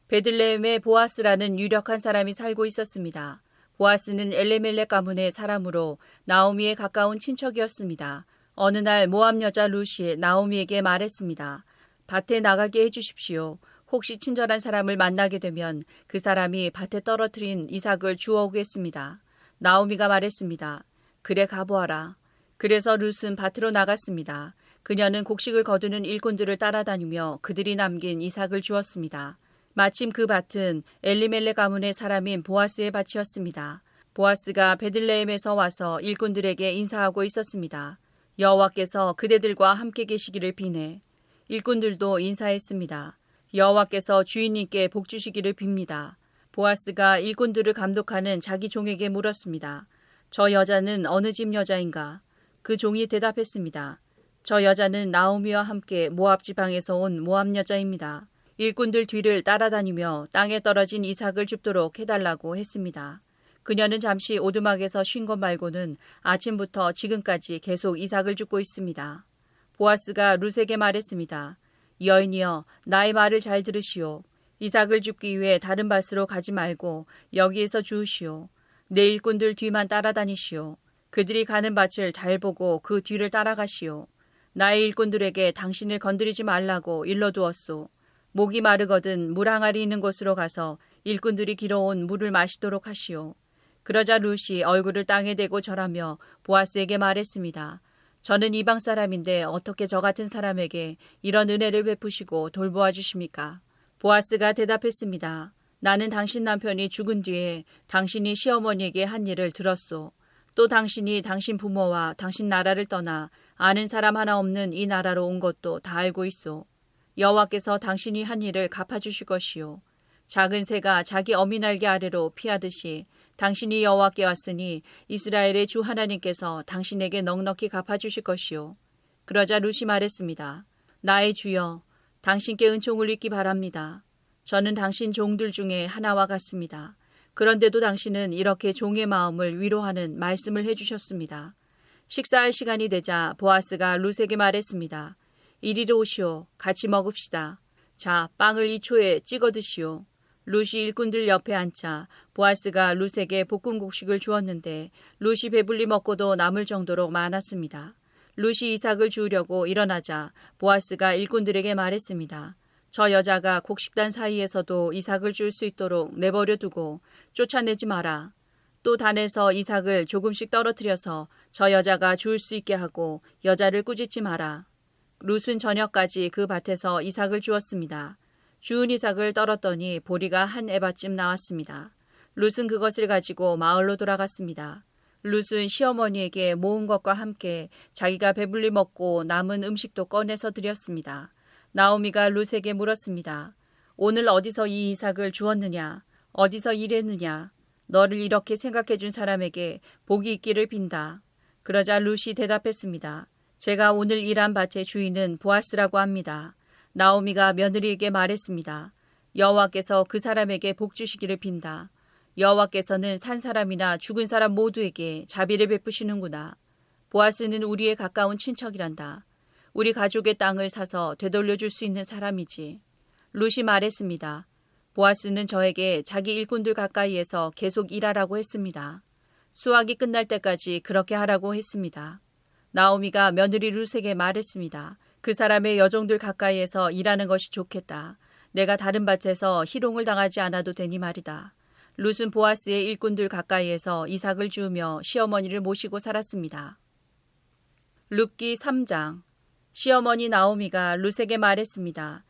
베들레헴에 보아스라는 유력한 사람이 살고 있었습니다. 보아스는 엘레멜렉 가문의 사람으로 나오미에 가까운 친척이었습니다. 어느 날 모압 여자 룻이 나오미에게 말했습니다. 밭에 나가게 해주십시오. 혹시 친절한 사람을 만나게 되면 그 사람이 밭에 떨어뜨린 이삭을 주워오겠습니다. 나오미가 말했습니다. 그래 가보아라. 그래서 룻은 밭으로 나갔습니다. 그녀는 곡식을 거두는 일꾼들을 따라다니며 그들이 남긴 이삭을 주었습니다. 마침 그 밭은 엘리멜렉 가문의 사람인 보아스의 밭이었습니다. 보아스가 베들레헴에서 와서 일꾼들에게 인사하고 있었습니다. 여호와께서 그대들과 함께 계시기를 비네. 일꾼들도 인사했습니다. 여호와께서 주인님께 복 주시기를 빕니다. 보아스가 일꾼들을 감독하는 자기 종에게 물었습니다. 저 여자는 어느 집 여자인가? 그 종이 대답했습니다. 저 여자는 나오미와 함께 모압 지방에서 온 모압 여자입니다. 일꾼들 뒤를 따라다니며 땅에 떨어진 이삭을 줍도록 해달라고 했습니다. 그녀는 잠시 오두막에서 쉰 것 말고는 아침부터 지금까지 계속 이삭을 줍고 있습니다. 보아스가 룻에게 말했습니다. 여인이여, 나의 말을 잘 들으시오. 이삭을 줍기 위해 다른 밭으로 가지 말고 여기에서 주우시오. 내 일꾼들 뒤만 따라다니시오. 그들이 가는 밭을 잘 보고 그 뒤를 따라가시오. 나의 일꾼들에게 당신을 건드리지 말라고 일러두었소. 목이 마르거든 물 항아리 있는 곳으로 가서 일꾼들이 길어온 물을 마시도록 하시오. 그러자 룻이 얼굴을 땅에 대고 절하며 보아스에게 말했습니다. 저는 이방 사람인데 어떻게 저 같은 사람에게 이런 은혜를 베푸시고 돌보아 주십니까? 보아스가 대답했습니다. 나는 당신 남편이 죽은 뒤에 당신이 시어머니에게 한 일을 들었소. 또 당신이 당신 부모와 당신 나라를 떠나 아는 사람 하나 없는 이 나라로 온 것도 다 알고 있소. 여호와께서 당신이 한 일을 갚아주실 것이요. 작은 새가 자기 어미 날개 아래로 피하듯이 당신이 여호와께 왔으니 이스라엘의 주 하나님께서 당신에게 넉넉히 갚아주실 것이요. 그러자 룻이 말했습니다. 나의 주여, 당신께 은총을 입기 바랍니다. 저는 당신 종들 중에 하나와 같습니다. 그런데도 당신은 이렇게 종의 마음을 위로하는 말씀을 해주셨습니다. 식사할 시간이 되자 보아스가 룻에게 말했습니다. 이리로 오시오. 같이 먹읍시다. 자, 빵을 2초에 찍어 드시오. 룻이 일꾼들 옆에 앉자 보아스가 룻에게 볶은 곡식을 주었는데 룻이 배불리 먹고도 남을 정도로 많았습니다. 룻이 이삭을 주우려고 일어나자 보아스가 일꾼들에게 말했습니다. 저 여자가 곡식단 사이에서도 이삭을 줄 수 있도록 내버려 두고 쫓아내지 마라. 또 단에서 이삭을 조금씩 떨어뜨려서 저 여자가 주울 수 있게 하고 여자를 꾸짖지 마라. 룻은 저녁까지 그 밭에서 이삭을 주었습니다. 주운 이삭을 떨었더니 보리가 한 에바쯤 나왔습니다. 룻은 그것을 가지고 마을로 돌아갔습니다. 룻은 시어머니에게 모은 것과 함께 자기가 배불리 먹고 남은 음식도 꺼내서 드렸습니다. 나오미가 룻에게 물었습니다. 오늘 어디서 이 이삭을 주었느냐? 어디서 일했느냐? 너를 이렇게 생각해 준 사람에게 복이 있기를 빈다. 그러자 룻이 대답했습니다. 제가 오늘 일한 밭의 주인은 보아스라고 합니다. 나오미가 며느리에게 말했습니다. 여호와께서 그 사람에게 복 주시기를 빈다. 여호와께서는 산 사람이나 죽은 사람 모두에게 자비를 베푸시는구나. 보아스는 우리의 가까운 친척이란다. 우리 가족의 땅을 사서 되돌려줄 수 있는 사람이지. 룻이 말했습니다. 보아스는 저에게 자기 일꾼들 가까이에서 계속 일하라고 했습니다. 수확이 끝날 때까지 그렇게 하라고 했습니다. 나오미가 며느리 룻에게 말했습니다. 그 사람의 여종들 가까이에서 일하는 것이 좋겠다. 내가 다른 밭에서 희롱을 당하지 않아도 되니 말이다. 룻은 보아스의 일꾼들 가까이에서 이삭을 주우며 시어머니를 모시고 살았습니다. 룻기 3장. 시어머니 나오미가 룻에게 말했습니다.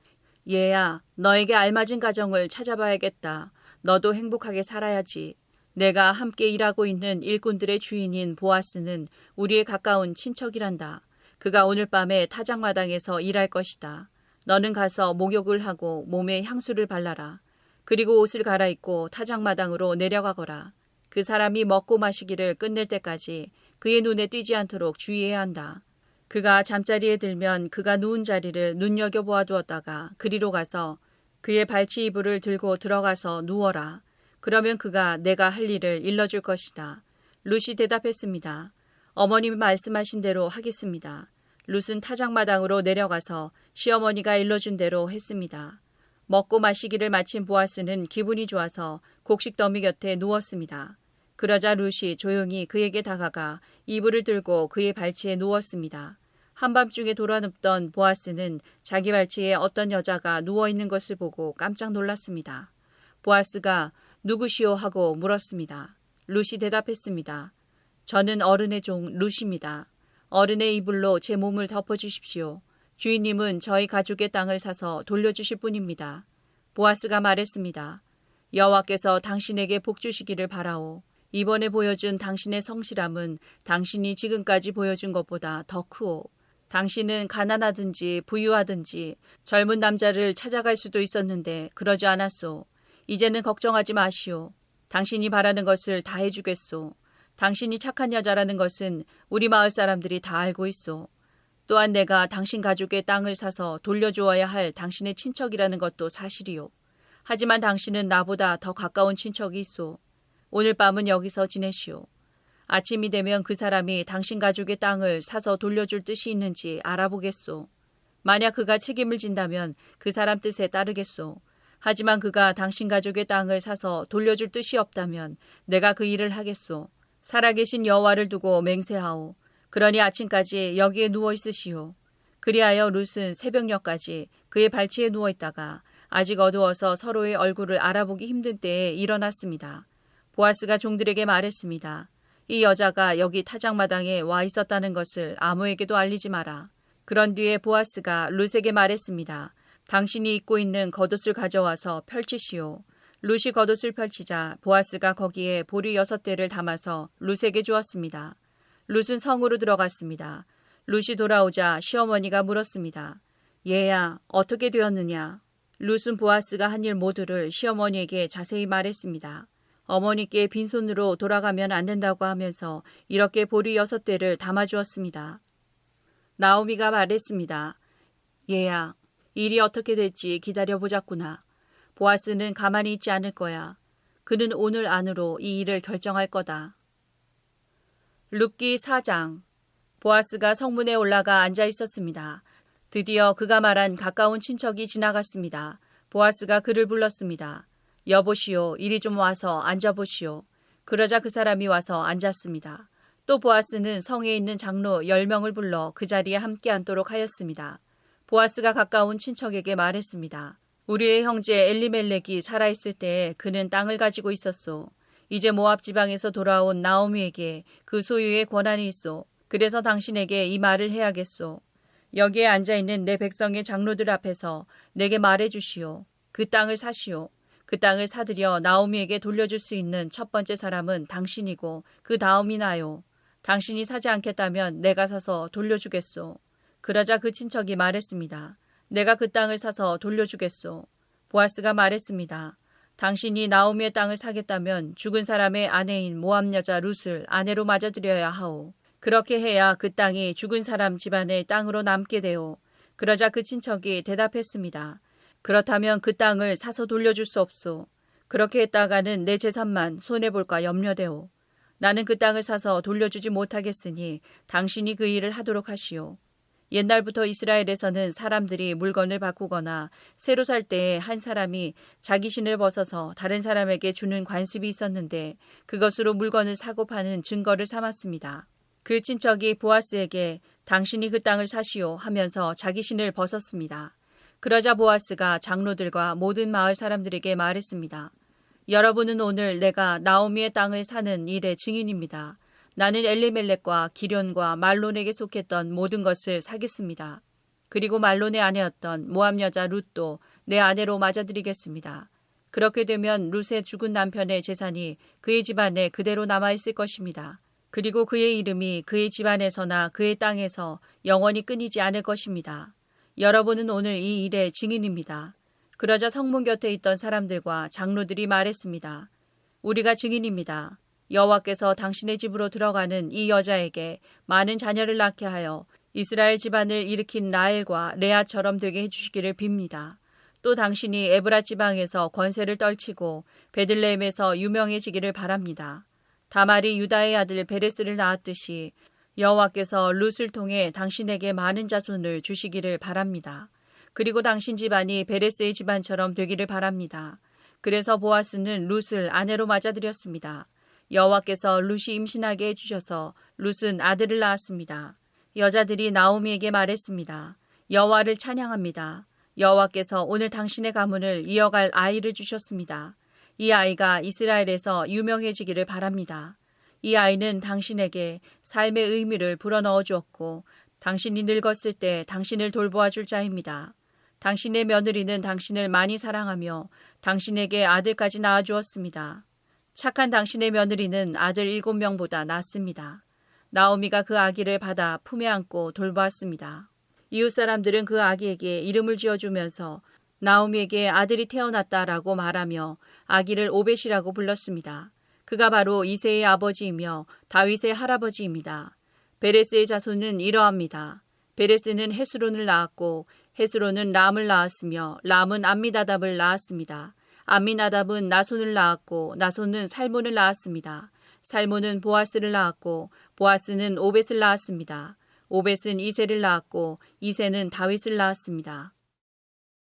얘야, 너에게 알맞은 가정을 찾아봐야겠다. 너도 행복하게 살아야지. 내가 함께 일하고 있는 일꾼들의 주인인 보아스는 우리의 가까운 친척이란다. 그가 오늘 밤에 타작마당에서 일할 것이다. 너는 가서 목욕을 하고 몸에 향수를 발라라. 그리고 옷을 갈아입고 타작마당으로 내려가거라. 그 사람이 먹고 마시기를 끝낼 때까지 그의 눈에 띄지 않도록 주의해야 한다. 그가 잠자리에 들면 그가 누운 자리를 눈여겨보아 두었다가 그리로 가서 그의 발치 이불을 들고 들어가서 누워라. 그러면 그가 내가 할 일을 일러줄 것이다. 룻이 대답했습니다. 어머님이 말씀하신 대로 하겠습니다. 룻은 타작마당으로 내려가서 시어머니가 일러준 대로 했습니다. 먹고 마시기를 마친 보아스는 기분이 좋아서 곡식 더미 곁에 누웠습니다. 그러자 룻이 조용히 그에게 다가가 이불을 들고 그의 발치에 누웠습니다. 한밤중에 돌아눕던 보아스는 자기 발치에 어떤 여자가 누워있는 것을 보고 깜짝 놀랐습니다. 보아스가 누구시오 하고 물었습니다. 룻이 대답했습니다. 저는 어른의 종 룻입니다. 어른의 이불로 제 몸을 덮어주십시오. 주인님은 저희 가족의 땅을 사서 돌려주실 분입니다. 보아스가 말했습니다. 여호와께서 당신에게 복 주시기를 바라오. 이번에 보여준 당신의 성실함은 당신이 지금까지 보여준 것보다 더 크오. 당신은 가난하든지 부유하든지 젊은 남자를 찾아갈 수도 있었는데 그러지 않았소. 이제는 걱정하지 마시오. 당신이 바라는 것을 다 해주겠소. 당신이 착한 여자라는 것은 우리 마을 사람들이 다 알고 있소. 또한 내가 당신 가족의 땅을 사서 돌려주어야 할 당신의 친척이라는 것도 사실이오. 하지만 당신은 나보다 더 가까운 친척이 있소. 오늘 밤은 여기서 지내시오. 아침이 되면 그 사람이 당신 가족의 땅을 사서 돌려줄 뜻이 있는지 알아보겠소. 만약 그가 책임을 진다면 그 사람 뜻에 따르겠소. 하지만 그가 당신 가족의 땅을 사서 돌려줄 뜻이 없다면 내가 그 일을 하겠소. 살아계신 여호와를 두고 맹세하오. 그러니 아침까지 여기에 누워 있으시오. 그리하여 룻은 새벽녘까지 그의 발치에 누워 있다가 아직 어두워서 서로의 얼굴을 알아보기 힘든 때에 일어났습니다. 보아스가 종들에게 말했습니다. 이 여자가 여기 타작마당에 와 있었다는 것을 아무에게도 알리지 마라. 그런 뒤에 보아스가 룻에게 말했습니다. 당신이 입고 있는 겉옷을 가져와서 펼치시오. 룻이 겉옷을 펼치자 보아스가 거기에 보리 6대를 담아서 룻에게 주었습니다. 룻은 성으로 들어갔습니다. 룻이 돌아오자 시어머니가 물었습니다. 얘야, 어떻게 되었느냐? 룻은 보아스가 한 일 모두를 시어머니에게 자세히 말했습니다. 어머니께 빈손으로 돌아가면 안 된다고 하면서 이렇게 보리 6대를 담아주었습니다. 나오미가 말했습니다. 얘야, 일이 어떻게 될지 기다려보자꾸나. 보아스는 가만히 있지 않을 거야. 그는 오늘 안으로 이 일을 결정할 거다. 룻기 4장. 보아스가 성문에 올라가 앉아 있었습니다. 드디어 그가 말한 가까운 친척이 지나갔습니다. 보아스가 그를 불렀습니다. 여보시오, 이리 좀 와서 앉아보시오. 그러자 그 사람이 와서 앉았습니다. 또 보아스는 성에 있는 장로 10명을 불러 그 자리에 함께 앉도록 하였습니다. 보아스가 가까운 친척에게 말했습니다. 우리의 형제 엘리멜렉이 살아있을 때에 그는 땅을 가지고 있었소. 이제 모압 지방에서 돌아온 나오미에게 그 소유의 권한이 있소. 그래서 당신에게 이 말을 해야겠소. 여기에 앉아있는 내 백성의 장로들 앞에서 내게 말해주시오. 그 땅을 사시오. 그 땅을 사들여 나오미에게 돌려줄 수 있는 첫 번째 사람은 당신이고 그 다음이 나요. 당신이 사지 않겠다면 내가 사서 돌려주겠소. 그러자 그 친척이 말했습니다. 내가 그 땅을 사서 돌려주겠소. 보아스가 말했습니다. 당신이 나오미의 땅을 사겠다면 죽은 사람의 아내인 모압 여자 룻을 아내로 맞아들여야 하오. 그렇게 해야 그 땅이 죽은 사람 집안의 땅으로 남게 되오. 그러자 그 친척이 대답했습니다. 그렇다면 그 땅을 사서 돌려줄 수 없소. 그렇게 했다가는 내 재산만 손해볼까 염려되오. 나는 그 땅을 사서 돌려주지 못하겠으니 당신이 그 일을 하도록 하시오. 옛날부터 이스라엘에서는 사람들이 물건을 바꾸거나 새로 살 때에 한 사람이 자기 신을 벗어서 다른 사람에게 주는 관습이 있었는데 그것으로 물건을 사고 파는 증거를 삼았습니다. 그 친척이 보아스에게 당신이 그 땅을 사시오 하면서 자기 신을 벗었습니다. 그러자 보아스가 장로들과 모든 마을 사람들에게 말했습니다. 여러분은 오늘 내가 나오미의 땅을 사는 일의 증인입니다. 나는 엘리멜렉과 기련과 말론에게 속했던 모든 것을 사겠습니다. 그리고 말론의 아내였던 모압 여자 룻도 내 아내로 맞아들이겠습니다. 그렇게 되면 룻의 죽은 남편의 재산이 그의 집안에 그대로 남아있을 것입니다. 그리고 그의 이름이 그의 집안에서나 그의 땅에서 영원히 끊이지 않을 것입니다. 여러분은 오늘 이 일의 증인입니다. 그러자 성문 곁에 있던 사람들과 장로들이 말했습니다. 우리가 증인입니다. 여호와께서 당신의 집으로 들어가는 이 여자에게 많은 자녀를 낳게 하여 이스라엘 집안을 일으킨 라헬과 레아처럼 되게 해주시기를 빕니다. 또 당신이 에브라 지방에서 권세를 떨치고 베들레헴에서 유명해지기를 바랍니다. 다말이 유다의 아들 베레스를 낳았듯이 여호와께서 룻을 통해 당신에게 많은 자손을 주시기를 바랍니다. 그리고 당신 집안이 베레스의 집안처럼 되기를 바랍니다. 그래서 보아스는 룻을 아내로 맞아들였습니다. 여호와께서 룻이 임신하게 해주셔서 룻은 아들을 낳았습니다. 여자들이 나오미에게 말했습니다. 여호와를 찬양합니다. 여호와께서 오늘 당신의 가문을 이어갈 아이를 주셨습니다. 이 아이가 이스라엘에서 유명해지기를 바랍니다. 이 아이는 당신에게 삶의 의미를 불어넣어 주었고 당신이 늙었을 때 당신을 돌보아 줄 자입니다. 당신의 며느리는 당신을 많이 사랑하며 당신에게 아들까지 낳아주었습니다. 착한 당신의 며느리는 아들 7명보다 낫습니다. 나오미가 그 아기를 받아 품에 안고 돌보았습니다. 이웃 사람들은 그 아기에게 이름을 지어주면서 나오미에게 아들이 태어났다라고 말하며 아기를 오벳이라고 불렀습니다. 그가 바로 이새의 아버지이며 다윗의 할아버지입니다. 베레스의 자손은 이러합니다. 베레스는 헤스론을 낳았고 헤스론은 람을 낳았으며 람은 암미나답을 낳았습니다. 암미나답은 나손을 낳았고 나손은 살몬을 낳았습니다. 살몬은 보아스를 낳았고 보아스는 오벳을 낳았습니다. 오벳은 이새를 낳았고 이새는 다윗을 낳았습니다.